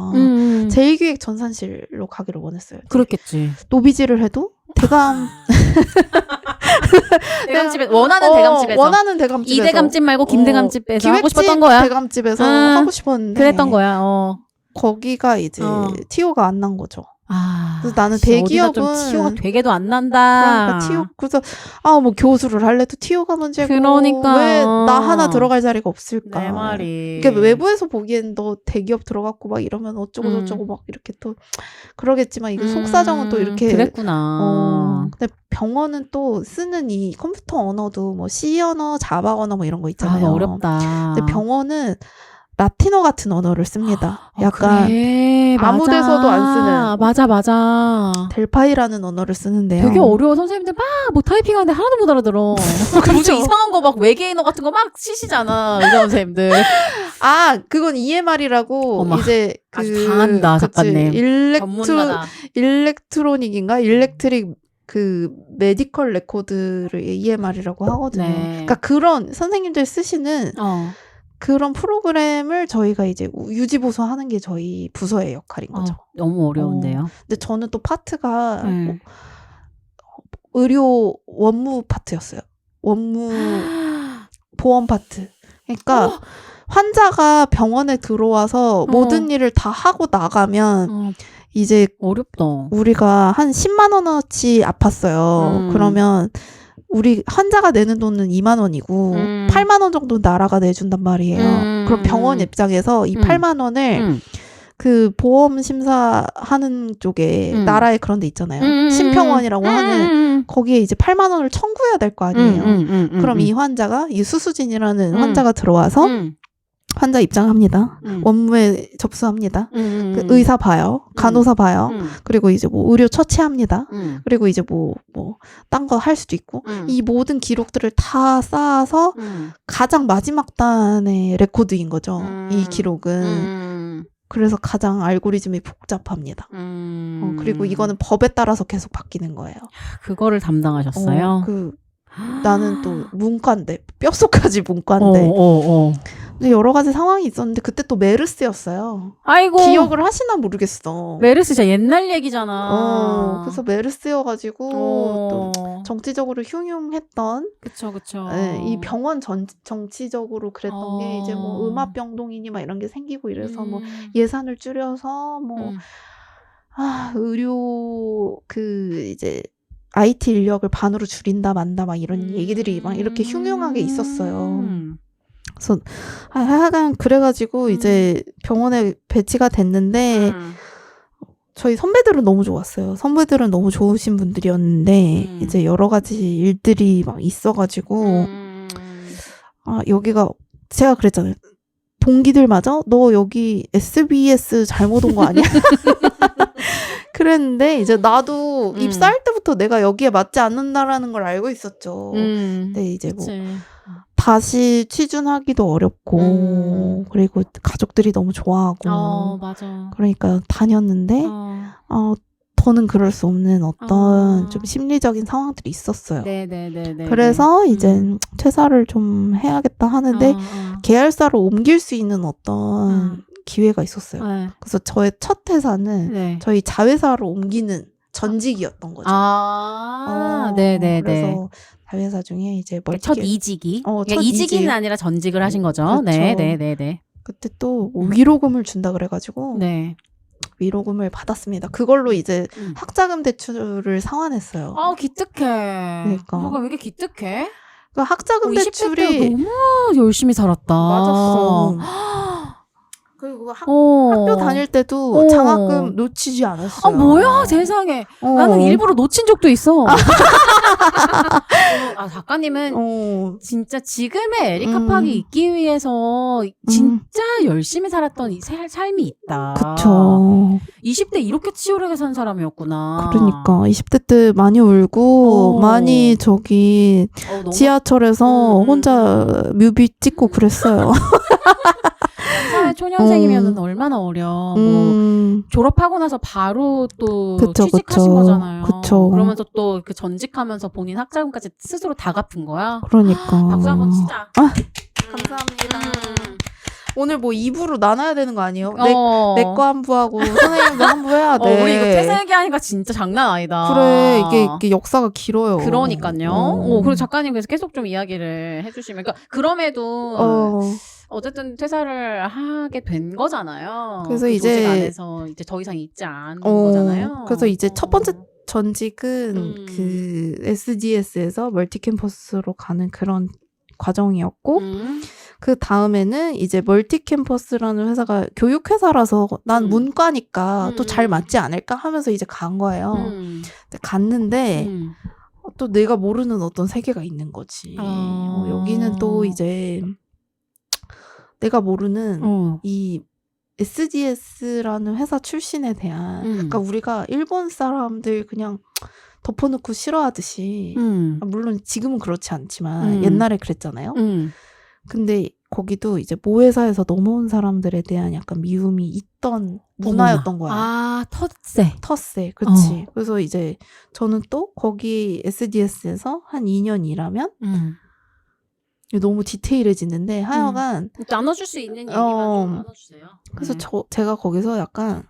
Speaker 2: 제2기획 전산실로 가기를 원했어요.
Speaker 1: 그렇겠지.
Speaker 2: 노비지를 해도
Speaker 1: 대감집에 원하는 대감집에서 이대감집 말고 김대감집에서 하고 싶었던 거야.
Speaker 2: 대감집에서 하고 싶었는데
Speaker 1: 그랬던 거야.
Speaker 2: 거기가 이제 TO가 안 난 거죠. 그래서 나는 대기업은
Speaker 1: 좀 TO가 되게도 안 난다.
Speaker 2: 그러니까 그래서 뭐 교수를 할래도 TO가 문제고
Speaker 1: 그러니까
Speaker 2: 왜 나 하나 들어갈 자리가 없을까.
Speaker 1: 내 말이.
Speaker 2: 이게 외부에서 보기엔 너 대기업 들어갔고 막 이러면 어쩌고 저쩌고 막 이렇게 또 그러겠지만 이게 속사정은 또 이렇게
Speaker 1: 그랬구나.
Speaker 2: 근데 병원은 또 쓰는 이 컴퓨터 언어도 뭐 C 언어, 자바 언어 뭐 이런 거 있잖아요.
Speaker 1: 어렵다.
Speaker 2: 근데 병원은 라틴어 같은 언어를 씁니다. 약간
Speaker 1: 그래,
Speaker 2: 아무 데서도 안 쓰는.
Speaker 1: 맞아.
Speaker 2: 델파이라는 언어를 쓰는데요.
Speaker 1: 되게 어려워. 선생님들 막 뭐 타이핑하는데 하나도 못 알아들어. 그렇죠. 이상한 거 막 외계인어 같은 거 막 치시잖아. 의사 선생님들.
Speaker 2: 그건 EMR이라고 이제
Speaker 1: 아주 강한다 작가님.
Speaker 2: 일렉트로닉인가? 일렉트릭 메디컬 레코드를 EMR이라고 하거든요. 그러니까 그런 선생님들 쓰시는 그런 프로그램을 저희가 이제 유지보수하는 게 저희 부서의 역할인 거죠.
Speaker 1: 너무 어려운데요.
Speaker 2: 근데 저는 또 파트가 의료 원무 파트였어요. 원무 보험 파트. 그러니까 환자가 병원에 들어와서 모든 일을 다 하고 나가면 이제
Speaker 1: 어렵다.
Speaker 2: 우리가 한 10만 원어치 아팠어요. 그러면 우리 환자가 내는 돈은 2만 원이고 8만 원 정도 나라가 내준단 말이에요. 그럼 병원 입장에서 이 8만 원을 그 보험 심사하는 쪽에 나라에 그런 데 있잖아요. 심평원이라고 하는 거기에 이제 8만 원을 청구해야 될 거 아니에요. 그럼 이 환자가 이 수수진이라는 환자가 들어와서 환자 입장합니다. 원무에 접수합니다. 그 의사 봐요. 간호사 봐요. 그리고 이제 뭐 의료 처치합니다. 그리고 이제 뭐 딴 거 할 수도 있고 이 모든 기록들을 다 쌓아서 가장 마지막 단의 레코드인 거죠. 이 기록은. 그래서 가장 알고리즘이 복잡합니다. 그리고 이거는 법에 따라서 계속 바뀌는 거예요. 그거를
Speaker 1: 담당하셨어요?
Speaker 2: 나는 또 문과인데 뼛속까지 문과인데 근데 여러 가지 상황이 있었는데 그때 또 메르스였어요.
Speaker 1: 아이고.
Speaker 2: 기억을 하시나 모르겠어.
Speaker 1: 메르스 진짜 옛날 얘기잖아.
Speaker 2: 그래서 메르스여가지고 또 정치적으로 흉흉했던.
Speaker 1: 그쵸.
Speaker 2: 네, 이 병원 정치적으로 그랬던 게 이제 뭐 음압병동이니 막 이런 게 생기고 이래서 뭐 예산을 줄여서 뭐 의료 이제 IT 인력을 반으로 줄인다 만다 막 이런 얘기들이 막 이렇게 흉흉하게 있었어요. 그래서 하여간 그래가지고 이제 병원에 배치가 됐는데 저희 선배들은 너무 좋았어요. 선배들은 너무 좋으신 분들이었는데 이제 여러 가지 일들이 막 있어가지고 여기가 제가 그랬잖아요. 동기들마저 너 여기 SBS 잘못 온 거 아니야? 그랬는데 이제 나도 입사할 때부터 내가 여기에 맞지 않는다라는 걸 알고 있었죠. 근데 이제 뭐 다시 취준하기도 어렵고 그리고 가족들이 너무 좋아하고
Speaker 1: 맞아.
Speaker 2: 그러니까 다녔는데 더는 그럴 수 없는 어떤 좀 심리적인 상황들이 있었어요.
Speaker 1: 네네네.
Speaker 2: 그래서 이제 퇴사를 좀 해야겠다 하는데 계열사로 옮길 수 있는 어떤 기회가 있었어요. 그래서 저의 첫 퇴사는 저희 자회사로 옮기는 전직이었던 거죠.
Speaker 1: 네네네.
Speaker 2: 그래서 자회사 중에 이제
Speaker 1: 첫 이직이.
Speaker 2: 첫
Speaker 1: 이직은
Speaker 2: 이직.
Speaker 1: 아니라 전직을 하신 거죠.
Speaker 2: 그쵸.
Speaker 1: 네네네네.
Speaker 2: 그때 또 위로금을 준다 그래가지고
Speaker 1: 네.
Speaker 2: 위로금을 받았습니다. 그걸로 이제 학자금 대출을 상환했어요.
Speaker 1: 기특해.
Speaker 2: 그러니까.
Speaker 1: 왜 이렇게 기특해?
Speaker 2: 그 학자금
Speaker 1: 20대
Speaker 2: 대출이
Speaker 1: 때 너무 열심히 살았다.
Speaker 2: 맞았어. 그리고 학교 다닐 때도 장학금 놓치지 않았어요.
Speaker 1: 뭐야 세상에. 나는 일부러 놓친 적도 있어. 작가님은 진짜 지금의 에리카 팍이 있기 위해서 진짜 열심히 살았던 이 삶이 있다.
Speaker 2: 그쵸.
Speaker 1: 20대 이렇게 치열하게 산 사람이었구나.
Speaker 2: 그러니까 20대 때 많이 울고 많이 지하철에서 혼자 뮤비 찍고 그랬어요.
Speaker 1: 초년생이면 얼마나 어려. 졸업하고 나서 바로 또 취직하신
Speaker 2: 그쵸.
Speaker 1: 거잖아요.
Speaker 2: 그쵸.
Speaker 1: 그러면서 또 그 전직하면서 본인 학자금까지 스스로 다 갚은 거야.
Speaker 2: 그러니까.
Speaker 1: 박수 한번 치자.
Speaker 2: 감사합니다. 오늘 뭐 2부로 나눠야 되는 거 아니에요? 내 거 한 부하고 선생님도 한 부 해야 돼.
Speaker 1: 우리 이거 퇴사 얘기하니까 진짜 장난 아니다.
Speaker 2: 그래, 이게 역사가 길어요.
Speaker 1: 그러니까요. 그리고 작가님 그래서 계속 좀 이야기를 해주시면, 그럼에도 어쨌든 퇴사를 하게 된 거잖아요.
Speaker 2: 그래서
Speaker 1: 그
Speaker 2: 이제
Speaker 1: 조직 안에서 이제 더 이상 있지 않은 거잖아요.
Speaker 2: 그래서 이제 첫 번째 전직은 그 SGS에서 멀티캠퍼스로 가는 그런 과정이었고, 그 다음에는 이제 멀티캠퍼스라는 회사가 교육회사라서 난 문과니까 또 잘 맞지 않을까 하면서 이제 간 거예요. 갔는데 또 내가 모르는 어떤 세계가 있는 거지. 여기는 또 이제 내가 모르는 이 SGS라는 회사 출신에 대한 그러니까 우리가 일본 사람들 그냥 덮어놓고 싫어하듯이 물론 지금은 그렇지 않지만 옛날에 그랬잖아요. 근데 거기도 이제 모회사에서 넘어온 사람들에 대한 약간 미움이 있던 문화였던 거야. 텃세. 그렇지. 그래서 이제 저는 또 거기 SGS에서 한 2년 일하면 너무 디테일해지는데 하여간
Speaker 1: 나눠줄 수 있는 얘기만 좀 나눠주세요.
Speaker 2: 그래서 제가 거기서 약간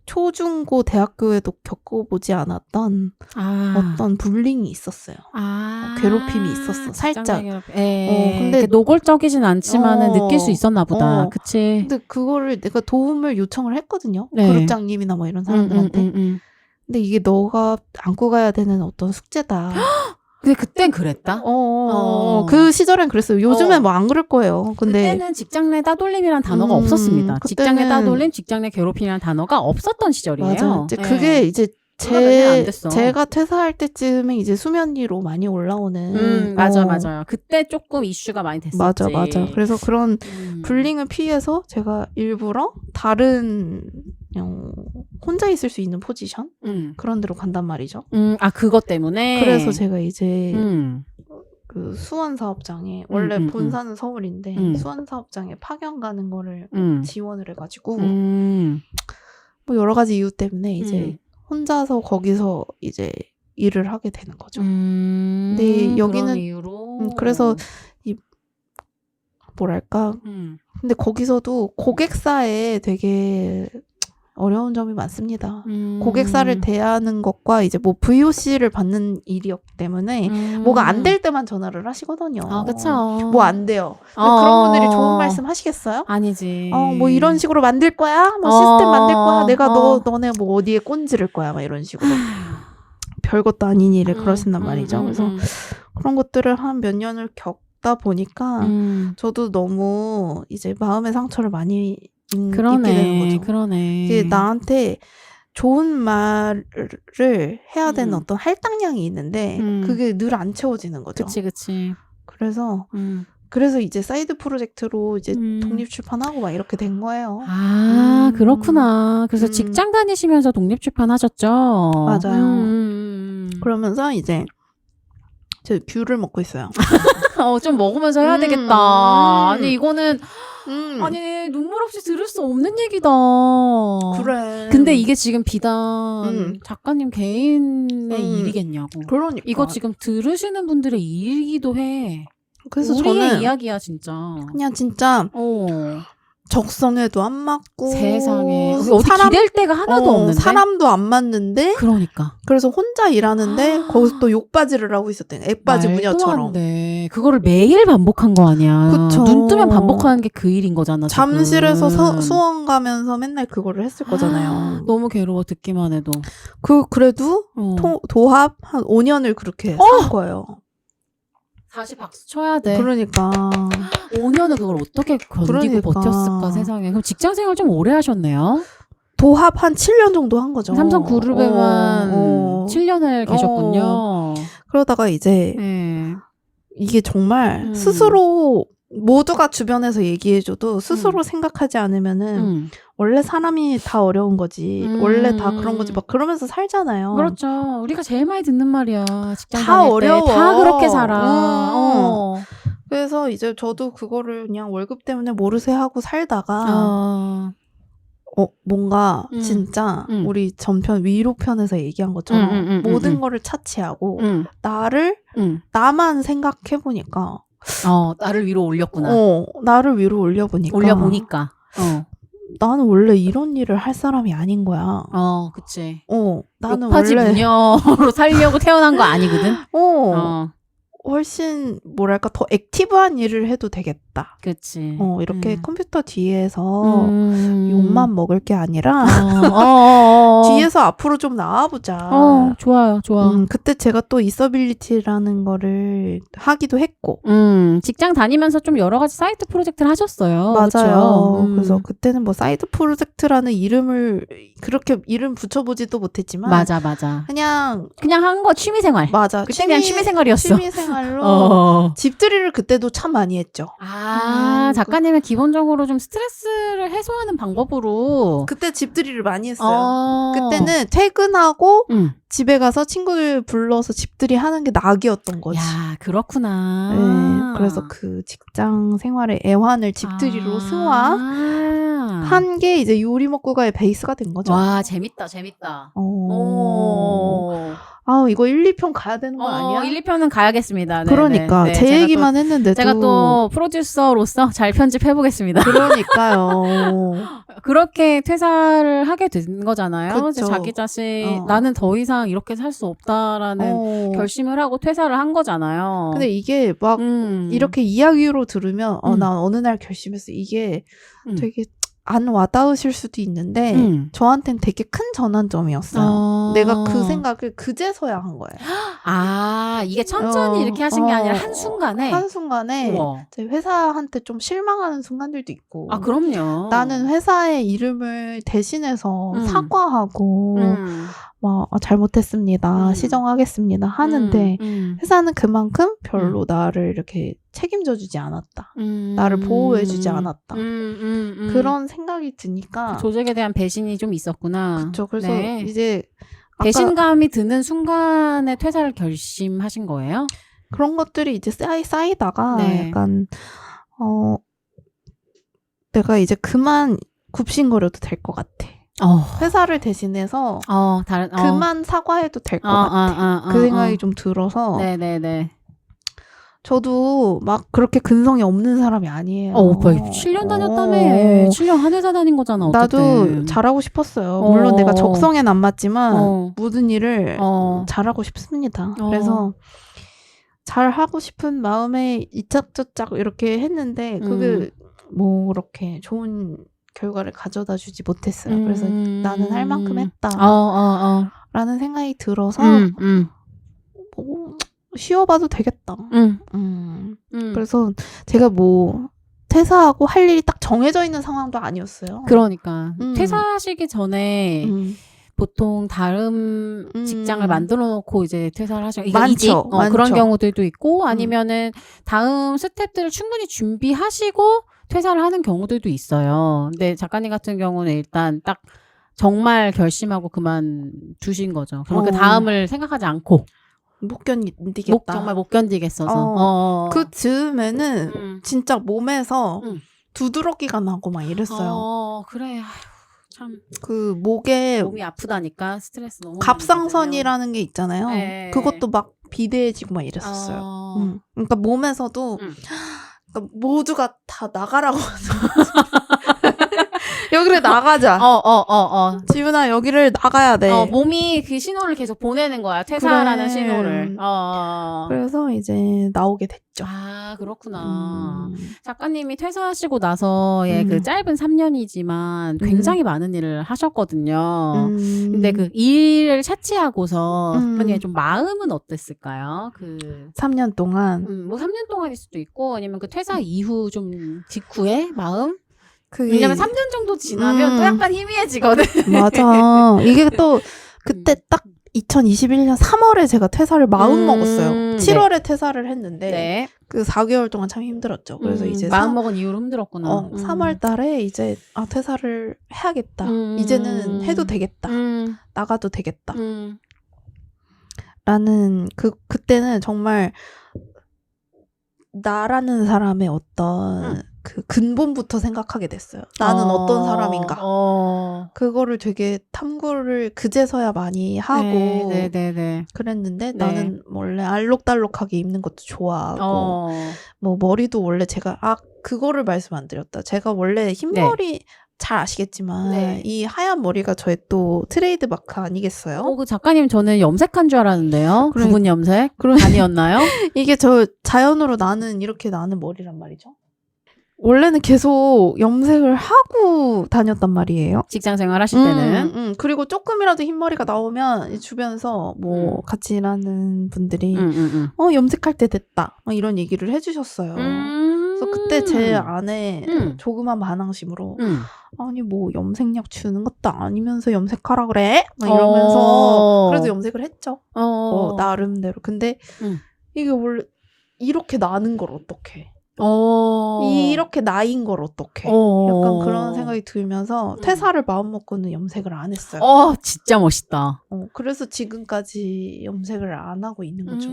Speaker 2: 초중고 대학교에도 겪어보지 않았던 어떤 불링이 있었어요. 괴롭힘이 있었어. 살짝.
Speaker 1: 근데 노골적이진 않지만은 느낄 수 있었나 보다. 그치.
Speaker 2: 근데 그거를 내가 도움을 요청을 했거든요. 그룹장님이나 뭐 이런 사람들한테. 근데 이게 너가 안고 가야 되는 어떤 숙제다.
Speaker 1: 근데 그땐 그랬다?
Speaker 2: 그 시절엔 그랬어요. 요즘엔 뭐 안 그럴 거예요. 근데
Speaker 1: 그때는 직장 내 따돌림이란 단어가 없었습니다. 직장 내 따돌림, 직장 내 괴롭힘이라는 단어가 없었던 시절이에요.
Speaker 2: 맞아. 이제 그게 이제 제가 퇴사할 때쯤에 이제 수면 위로 많이 올라오는.
Speaker 1: 맞아요. 그때 조금 이슈가 많이 됐었지.
Speaker 2: 맞아. 그래서 그런 불링을 피해서 제가 일부러 다른 그냥 혼자 있을 수 있는 포지션 그런 데로 간단 말이죠.
Speaker 1: 그것 때문에.
Speaker 2: 그래서 제가 이제 그 수원 사업장에 원래 본사는 서울인데 수원 사업장에 파견 가는 거를 지원을 해가지고 뭐 여러 가지 이유 때문에 이제 혼자서 거기서 이제 일을 하게 되는 거죠. 근데 여기는
Speaker 1: 그런 이유로.
Speaker 2: 그래서 뭐랄까. 근데 거기서도 고객사에 되게 어려운 점이 많습니다. 고객사를 대하는 것과 이제 뭐 VOC를 받는 일이었기 때문에 뭐가 안 될 때만 전화를 하시거든요.
Speaker 1: 그쵸.
Speaker 2: 뭐 안 돼요. 그런 분들이 좋은 말씀 하시겠어요?
Speaker 1: 아니지.
Speaker 2: 뭐 이런 식으로 만들 거야? 뭐 시스템 만들 거야? 내가 너네 뭐 어디에 꼰지를 거야? 막 이런 식으로. 별것도 아닌 일을 그러신단 말이죠. 그래서 그런 것들을 한 몇 년을 겪다 보니까 저도 너무 이제 마음의 상처를 많이 입게 되는 거죠.
Speaker 1: 그러네.
Speaker 2: 이게 나한테 좋은 말을 해야 되는 어떤 할당량이 있는데 그게 늘 안 채워지는 거죠.
Speaker 1: 그치.
Speaker 2: 그래서 이제 사이드 프로젝트로 이제 독립 출판하고 막 이렇게 된 거예요.
Speaker 1: 그렇구나. 그래서 직장 다니시면서 독립 출판하셨죠?
Speaker 2: 맞아요. 그러면서 이제 저 귤을 먹고 있어요.
Speaker 1: 좀 먹으면서 해야 되겠다. 아니 이거는 아니 눈물 없이 들을 수 없는 얘기다.
Speaker 2: 그래.
Speaker 1: 근데 이게 지금 비단 작가님 개인의 일이겠냐고.
Speaker 2: 그러니까.
Speaker 1: 이거 지금 들으시는 분들의 일이기도 해.
Speaker 2: 그래서
Speaker 1: 우리의
Speaker 2: 저는
Speaker 1: 이야기야 진짜.
Speaker 2: 그냥 진짜 적성에도 안 맞고
Speaker 1: 세상에 어디 기댈 데가 하나도 없는데
Speaker 2: 사람도 안 맞는데
Speaker 1: 그러니까
Speaker 2: 그래서 혼자 일하는데 거기서 또 욕바지를 하고 있었대. 액바지 무녀처럼.
Speaker 1: 그거를 매일 반복한 거 아니야.
Speaker 2: 그쵸.
Speaker 1: 눈 뜨면 반복하는 게 그 일인 거잖아.
Speaker 2: 잠실에서
Speaker 1: 지금.
Speaker 2: 수원 가면서 맨날 그거를 했을 거잖아요.
Speaker 1: 너무 괴로워 듣기만 해도.
Speaker 2: 그래도 도합 한 5년을 그렇게 산 거예요.
Speaker 1: 다시 박수 쳐야 돼.
Speaker 2: 그러니까
Speaker 1: 5년을 그걸 어떻게 견디고 버텼을까 세상에. 그럼 직장 생활 좀 오래 하셨네요.
Speaker 2: 도합 한 7년 정도 한 거죠.
Speaker 1: 삼성그룹에만 7년을 계셨군요.
Speaker 2: 그러다가 이제 이게 정말 스스로 모두가 주변에서 얘기해줘도 스스로 생각하지 않으면은 원래 사람이 다 어려운 거지. 원래 다 그런 거지. 막 그러면서 살잖아요.
Speaker 1: 그렇죠. 우리가 제일 많이 듣는 말이야. 직장
Speaker 2: 다
Speaker 1: 다닐
Speaker 2: 어려워.
Speaker 1: 때 다 그렇게 살아.
Speaker 2: 그래서 이제 저도 그거를 그냥 월급 때문에 모르쇠 하고 살다가 뭔가 진짜 우리 전편 위로편에서 얘기한 것처럼 모든 거를 차치하고 나만 생각해보니까
Speaker 1: 나를 위로 올렸구나.
Speaker 2: 나를 위로 올려보니까 나는 원래 이런 일을 할 사람이 아닌 거야.
Speaker 1: 그치.
Speaker 2: 나는
Speaker 1: 욕하지
Speaker 2: 원래
Speaker 1: 무녀로 살려고 태어난 거 아니거든.
Speaker 2: 훨씬 뭐랄까 더 액티브한 일을 해도 되겠다.
Speaker 1: 그치.
Speaker 2: 이렇게 컴퓨터 뒤에서 욕만 먹을 게 아니라 뒤에서 앞으로 좀 나와보자.
Speaker 1: 좋아요, 좋아.
Speaker 2: 그때 제가 또 이서빌리티라는 거를 하기도 했고.
Speaker 1: 직장 다니면서 좀 여러 가지 사이트 프로젝트를 하셨어요.
Speaker 2: 맞아요. 그래서 그때는 뭐 사이트 프로젝트라는 이름을 그렇게 이름 붙여보지도 못했지만.
Speaker 1: 맞아. 그냥 한 거 취미생활.
Speaker 2: 맞아.
Speaker 1: 그때 그냥 취미생활이었어.
Speaker 2: 취미생활로 집들이를 그때도 참 많이 했죠.
Speaker 1: 작가님은 기본적으로 좀 스트레스를 해소하는 방법으로
Speaker 2: 그때 집들이를 많이 했어요. 그때는 퇴근하고 집에 가서 친구들 불러서 집들이 하는 게 낙이었던 거지.
Speaker 1: 야, 그렇구나.
Speaker 2: 네, 그래서 그 직장 생활의 애환을 집들이로 승화한 게 이제 요리 먹고가의 베이스가 된 거죠.
Speaker 1: 와, 재밌다.
Speaker 2: 이거 1, 2편 가야 되는 거 아니야?
Speaker 1: 1, 2편은 가야겠습니다.
Speaker 2: 그러니까
Speaker 1: 네.
Speaker 2: 제 얘기만 했는데도
Speaker 1: 제가 또 프로듀서로서 잘 편집해보겠습니다.
Speaker 2: 그러니까요.
Speaker 1: 그렇게 퇴사를 하게 된 거잖아요.
Speaker 2: 그쵸.
Speaker 1: 자기 자신 나는 더 이상 이렇게 살 수 없다라는 결심을 하고 퇴사를 한 거잖아요.
Speaker 2: 근데 이게 막 이렇게 이야기로 들으면 난 어느 날 결심했어. 이게 되게 안 와닿으실 수도 있는데 저한테는 되게 큰 전환점이었어요. 내가 그 생각을 그제서야 한 거예요.
Speaker 1: 이게 천천히 이렇게 하신 게 아니라 한순간에
Speaker 2: 제 회사한테 좀 실망하는 순간들도 있고.
Speaker 1: 그럼요.
Speaker 2: 나는 회사의 이름을 대신해서 사과하고 잘못했습니다. 시정하겠습니다. 하는데 회사는 그만큼 별로 나를 이렇게 책임져주지 않았다. 나를 보호해주지 않았다. 그런 생각이 드니까
Speaker 1: 조직에 대한 배신이 좀 있었구나.
Speaker 2: 그렇죠. 그래서 이제
Speaker 1: 배신감이 드는 순간에 퇴사를 결심하신 거예요?
Speaker 2: 그런 것들이 이제 쌓이다가 약간 내가 이제 그만 굽신거려도 될 것 같아. 회사를 대신해서 그만 사과해도 될 것 같아. 그 생각이 좀 들어서
Speaker 1: 네네네.
Speaker 2: 저도 막 그렇게 근성이 없는 사람이 아니에요.
Speaker 1: 오빠 7년 다녔다며. 7년 한 회사 다닌 거잖아. 어쨌든.
Speaker 2: 나도 잘하고 싶었어요. 물론 내가 적성엔 안 맞지만 모든 일을 잘하고 싶습니다. 그래서 잘하고 싶은 마음에 이착저착 이렇게 했는데 그게 뭐 그렇게 좋은 결과를 가져다 주지 못했어요. 그래서 나는 할 만큼 했다. 라는 생각이 들어서 쉬어봐도 되겠다. 그래서 제가 뭐 퇴사하고 할 일이 딱 정해져 있는 상황도 아니었어요.
Speaker 1: 그러니까 퇴사하시기 전에 보통 다른 직장을 만들어 놓고 이제 퇴사를 하시고
Speaker 2: 많죠.
Speaker 1: 그런 경우들도 있고 아니면은 다음 스텝들을 충분히 준비하시고 퇴사를 하는 경우들도 있어요. 근데 작가님 같은 경우는 일단 딱 정말 결심하고 그만두신 거죠. 그러면 그 다음을 생각하지 않고
Speaker 2: 못 견디겠다.
Speaker 1: 정말 못 견디겠어서.
Speaker 2: 그 즈음에는 진짜 몸에서 두드러기가 나고 막 이랬어요.
Speaker 1: 그래. 참.
Speaker 2: 그 목에
Speaker 1: 몸이 아프다니까 스트레스 너무
Speaker 2: 갑상선이라는 게 있잖아요.
Speaker 1: 네.
Speaker 2: 그것도 막 비대해지고 막 이랬었어요. 그러니까 몸에서도 그러니까 모두가 다 나가라고 여기를 나가자. 지훈아 여기를 나가야 돼.
Speaker 1: 몸이 그 신호를 계속 보내는 거야. 퇴사라는 신호를.
Speaker 2: 그래서 이제 나오게 됐죠.
Speaker 1: 아, 그렇구나. 작가님이 퇴사하시고 나서의 그 짧은 3년이지만 굉장히 많은 일을 하셨거든요. 근데 그 일을 차치하고서 좀 마음은 어땠을까요? 그
Speaker 2: 3년 동안.
Speaker 1: 뭐 3년 동안일 수도 있고 아니면 그 퇴사 이후 좀 직후의 마음? 왜냐면 3년 정도 지나면 또 약간 희미해지거든.
Speaker 2: 맞아. 이게 또 그때 딱 2021년 3월에 제가 퇴사를 마음 먹었어요. 7월에 퇴사를 했는데 그 4개월 동안 참 힘들었죠. 그래서 이제
Speaker 1: 마음 먹은 이후로 힘들었구나.
Speaker 2: 3월 달에 이제 퇴사를 해야겠다. 이제는 해도 되겠다. 나가도 되겠다. 라는 그때는 정말 나라는 사람의 어떤 그 근본부터 생각하게 됐어요. 나는 어떤 사람인가. 그거를 되게 탐구를 그제서야 많이 하고 그랬는데 나는 원래 알록달록하게 입는 것도 좋아하고 뭐 머리도 원래 제가 그거를 말씀 안 드렸다. 제가 원래 흰머리 잘 아시겠지만 이 하얀 머리가 저의 또 트레이드 마크 아니겠어요?
Speaker 1: 그 작가님 저는 염색한 줄 알았는데요. 부분 염색? 아니었나요?
Speaker 2: 이게 저 자연으로 이렇게 나는 머리란 말이죠. 원래는 계속 염색을 하고 다녔단 말이에요.
Speaker 1: 직장 생활 하실 때는.
Speaker 2: 그리고 조금이라도 흰머리가 나오면 주변에서 뭐 같이 일하는 분들이 염색할 때 됐다. 이런 얘기를 해주셨어요. 그래서 그때 제 안에 조그만 반항심으로 아니 뭐 염색약 주는 것도 아니면서 염색하라 그래? 이러면서 그래도 염색을 했죠. 나름대로. 근데 이게 원래 이렇게 나는 걸 어떡해. 이렇게 나인 걸 어떡해. 약간 그런 생각이 들면서 퇴사를 마음먹고는 염색을 안 했어요.
Speaker 1: 진짜 멋있다.
Speaker 2: 그래서 지금까지 염색을 안 하고 있는 거죠.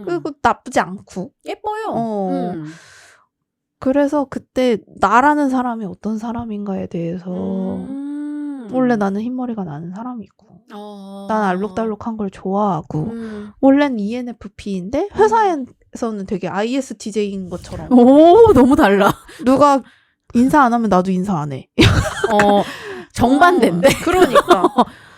Speaker 2: 그리고 나쁘지 않고
Speaker 1: 예뻐요.
Speaker 2: 그래서 그때 나라는 사람이 어떤 사람인가에 대해서 원래 나는 흰머리가 나는 사람이고 난 알록달록한 걸 좋아하고 원래는 ENFP인데 회사에서는 되게 ISTJ인 것처럼
Speaker 1: 너무 달라.
Speaker 2: 누가 인사 안 하면 나도 인사 안 해.
Speaker 1: 정반대인데.
Speaker 2: 그러니까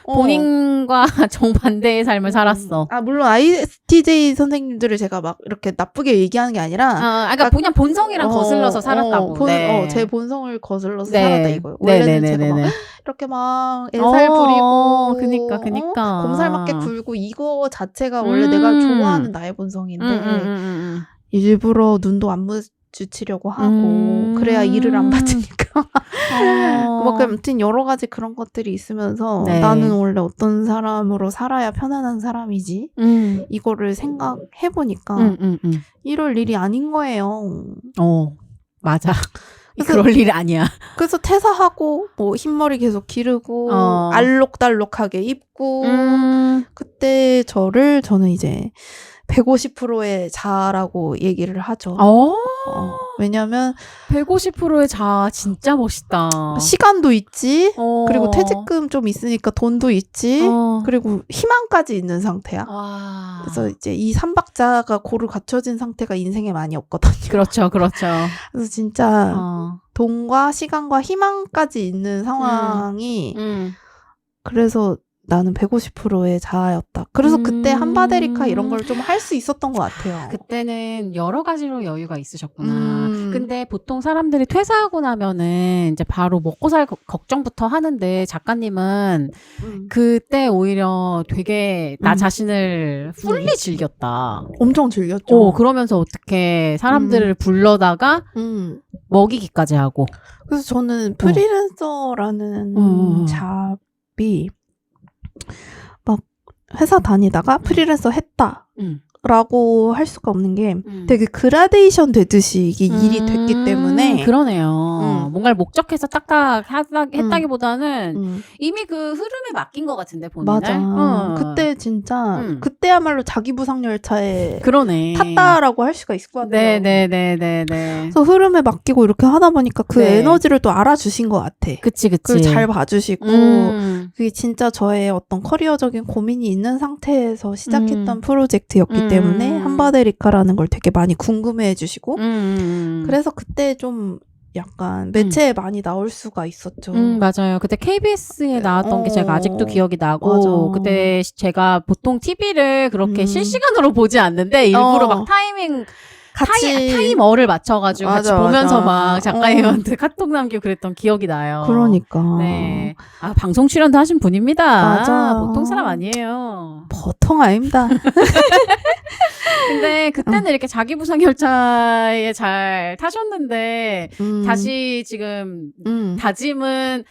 Speaker 1: 본인과 정반대의 삶을 살았어.
Speaker 2: 물론 ISTJ 선생님들을 제가 막 이렇게 나쁘게 얘기하는 게 아니라
Speaker 1: 그러니까 그냥 본성이랑 거슬러서 살았다고.
Speaker 2: 제 본성을 거슬러서 살았다 이거예요. 원래는 제가 막 이렇게 막 애살 부리고
Speaker 1: 그니까
Speaker 2: 곰살맞게 굴고 이거 자체가 원래 내가 좋아하는 나의 본성인데 일부러 눈도 안 마주치려고 하고 그래야 일을 안 받으니까 뭐 아무튼 여러 가지 그런 것들이 있으면서 나는 원래 어떤 사람으로 살아야 편안한 사람이지 이거를 생각해보니까 이럴 일이 아닌 거예요.
Speaker 1: 맞아. 그럴 일 아니야.
Speaker 2: 그래서 퇴사하고 뭐 흰머리 계속 기르고 알록달록하게 입고 그때 저는 이제 150%의 자아라고 얘기를 하죠. 왜냐면
Speaker 1: 150%의 자아 진짜 멋있다.
Speaker 2: 시간도 있지. 그리고 퇴직금 좀 있으니까 돈도 있지. 그리고 희망까지 있는 상태야. 그래서 이제 이 3박자가 고루 갖춰진 상태가 인생에 많이 없거든요.
Speaker 1: 그렇죠.
Speaker 2: 그래서 진짜 돈과 시간과 희망까지 있는 상황이 그래서 나는 150%의 자아였다. 그래서 그때 한바데리카 이런 걸 좀 할 수 있었던 것 같아요.
Speaker 1: 그때는 여러 가지로 여유가 있으셨구나. 근데 보통 사람들이 퇴사하고 나면은 이제 바로 먹고 살 걱정부터 하는데 작가님은 그때 오히려 되게 나 자신을 풀리 즐겼다.
Speaker 2: 엄청 즐겼죠.
Speaker 1: 그러면서 어떻게 사람들을 불러다가 먹이기까지 하고.
Speaker 2: 그래서 저는 프리랜서라는 잡이 막 회사 다니다가 프리랜서 했다라고 할 수가 없는 게 되게 그라데이션 되듯이 이게 일이 됐기 때문에
Speaker 1: 그러네요. 뭔가를 목적해서 딱딱 했다기보다는 이미 그 흐름에 맡긴 것 같은데 본인을.
Speaker 2: 맞아. 그때 진짜 그때야말로 자기 부상 열차에
Speaker 1: 그러네.
Speaker 2: 탔다라고 할 수가 있을 것 같아요.
Speaker 1: 네네네네네.
Speaker 2: 그래서 흐름에 맡기고 이렇게 하다 보니까 그 에너지를 또 알아주신 것 같아.
Speaker 1: 그치.
Speaker 2: 그걸 잘 봐주시고 그게 진짜 저의 어떤 커리어적인 고민이 있는 상태에서 시작했던 프로젝트였기 때문에 한바데리카라는 걸 되게 많이 궁금해해 주시고 그래서 그때 좀 약간 매체에 많이 나올 수가 있었죠.
Speaker 1: 맞아요. 그때 KBS에 나왔던 게 제가 아직도 기억이 나고,
Speaker 2: 맞아.
Speaker 1: 그때 제가 보통 TV를 그렇게 실시간으로 보지 않는데, 일부러 막 타이머를 맞춰가지고 같이 보면서 막 작가님한테 카톡 남기고 그랬던 기억이 나요.
Speaker 2: 그러니까.
Speaker 1: 네. 아, 방송 출연도 하신 분입니다.
Speaker 2: 맞아.
Speaker 1: 보통 사람 아니에요.
Speaker 2: 보통 아닙니다.
Speaker 1: 근데 그때는 이렇게 자기 부상 열차에 잘 타셨는데, 다시 지금 다짐은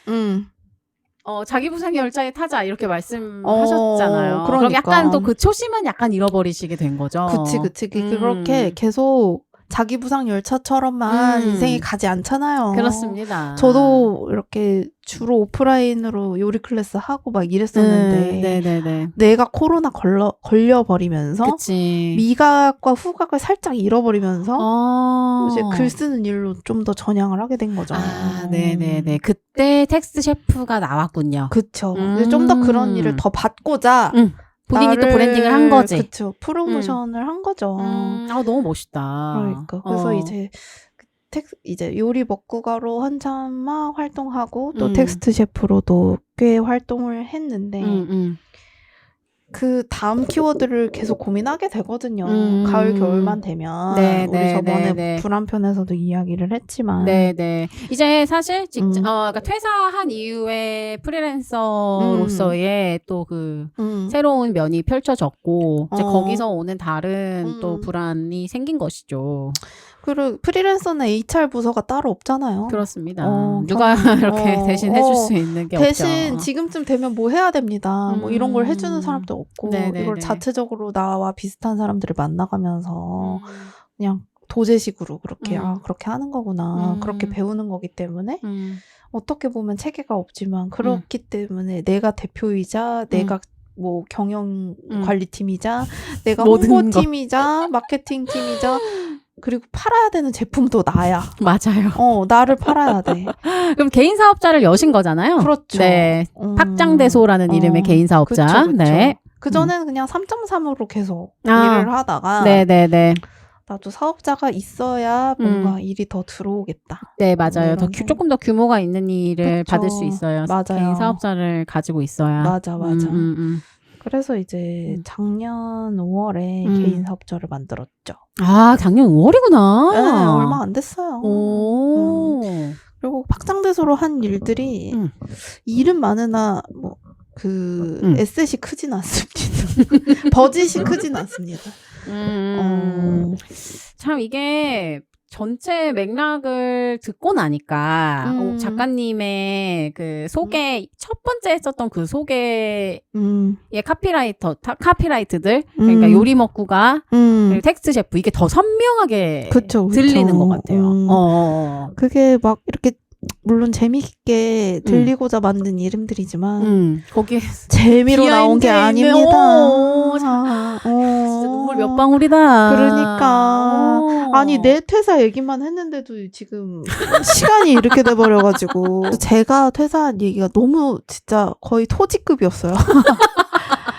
Speaker 1: 자기 부상 열차에 타자 이렇게 말씀하셨잖아요.
Speaker 2: 그러니까.
Speaker 1: 그럼 약간 또 그 초심은 약간 잃어버리시게 된 거죠.
Speaker 2: 그치. 그렇게 계속 자기 부상 열차처럼만 인생이 가지 않잖아요.
Speaker 1: 그렇습니다.
Speaker 2: 저도 이렇게 주로 오프라인으로 요리 클래스 하고 막 이랬었는데
Speaker 1: 네네네.
Speaker 2: 내가 코로나 걸려버리면서
Speaker 1: 그치.
Speaker 2: 미각과 후각을 살짝 잃어버리면서 이제 글 쓰는 일로 좀 더 전향을 하게 된 거죠.
Speaker 1: 아, 네네네. 그때 텍스트 셰프가 나왔군요.
Speaker 2: 그쵸. 좀 더 그런 일을 더 받고자
Speaker 1: 본인이 또 브랜딩을 한 거지.
Speaker 2: 그쵸. 프로모션을 한 거죠.
Speaker 1: 너무 멋있다.
Speaker 2: 그러니까. 그래서 이제 요리 먹구가로 한참 막 활동하고 또 텍스트 셰프로도 꽤 활동을 했는데 그 다음 키워드를 계속 고민하게 되거든요. 가을 겨울만 되면 우리 저번에 불안편에서도 이야기를 했지만
Speaker 1: 네네. 이제 사실 그러니까 퇴사한 이후에 프리랜서로서의 또 그 새로운 면이 펼쳐졌고 이제 거기서 오는 다른 또 불안이 생긴 것이죠.
Speaker 2: 그리고 프리랜서는 HR 부서가 따로 없잖아요.
Speaker 1: 그렇습니다. 누가 이렇게 대신 해줄 수 있는 게
Speaker 2: 대신
Speaker 1: 없죠.
Speaker 2: 대신 지금쯤 되면 뭐 해야 됩니다. 뭐 이런 걸 해주는 사람도 없고
Speaker 1: 네네네.
Speaker 2: 이걸 자체적으로 나와 비슷한 사람들을 만나가면서 그냥 도제식으로 그렇게 그렇게 하는 거구나. 그렇게 배우는 거기 때문에 어떻게 보면 체계가 없지만 그렇기 때문에 내가 대표이자 내가 뭐 경영 관리팀이자 내가 홍보팀이자 마케팅팀이자 그리고 팔아야 되는 제품도 나야.
Speaker 1: 맞아요.
Speaker 2: 나를 팔아야 돼.
Speaker 1: 그럼 개인 사업자를 여신 거잖아요.
Speaker 2: 그렇죠.
Speaker 1: 네. 팍장대소라는 이름의 개인 사업자.
Speaker 2: 그쵸.
Speaker 1: 네.
Speaker 2: 그전에는 그냥 3.3으로 계속 일을 하다가
Speaker 1: 네네네.
Speaker 2: 나도 사업자가 있어야 뭔가 일이 더 들어오겠다.
Speaker 1: 네, 맞아요. 조금 더 규모가 있는 일을
Speaker 2: 그쵸.
Speaker 1: 받을 수 있어요.
Speaker 2: 맞아요.
Speaker 1: 개인 사업자를 가지고 있어야.
Speaker 2: 맞아. 그래서 이제 작년 5월에 개인 사업자를 만들었죠.
Speaker 1: 아, 작년 5월이구나.
Speaker 2: 네, 얼마 안 됐어요. 그리고 팍장대소로 한 일들이 일은 많으나 뭐 에셋이 크진 않습니다. 버짓이 크진 않습니다.
Speaker 1: 참 이게 전체 맥락을 듣고 나니까 작가님의 그 소개 첫 번째 했었던 그 소개의 카피라이트들 그러니까 요리 먹구가 그리고 텍스트 셰프 이게 더 선명하게 들리는 것 같아요.
Speaker 2: 그게 막 이렇게 물론 재미있게 들리고자 만든 이름들이지만
Speaker 1: 거기에
Speaker 2: 재미로 나온 게 아닙니다.
Speaker 1: 진짜 눈물 몇 방울이다.
Speaker 2: 그러니까 아니 내 퇴사 얘기만 했는데도 지금 시간이 이렇게 돼버려가지고 제가 퇴사한 얘기가 너무 진짜 거의 토지급이었어요.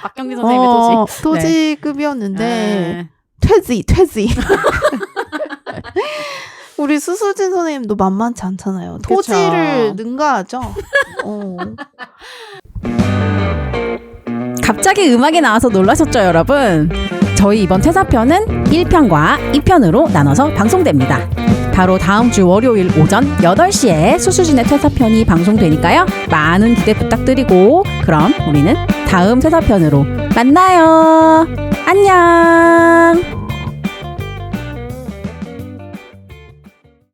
Speaker 1: 박경기 선생님의
Speaker 2: 토지급이었는데 퇴지. 우리 수수진 선생님도 만만치 않잖아요. 토지를 능가하죠.
Speaker 1: 갑자기 음악이 나와서 놀라셨죠, 여러분? 저희 이번 퇴사편은 1편과 2편으로 나눠서 방송됩니다. 바로 다음 주 월요일 오전 8시에 수수진의 퇴사편이 방송되니까요. 많은 기대 부탁드리고 그럼 우리는 다음 퇴사편으로 만나요. 안녕.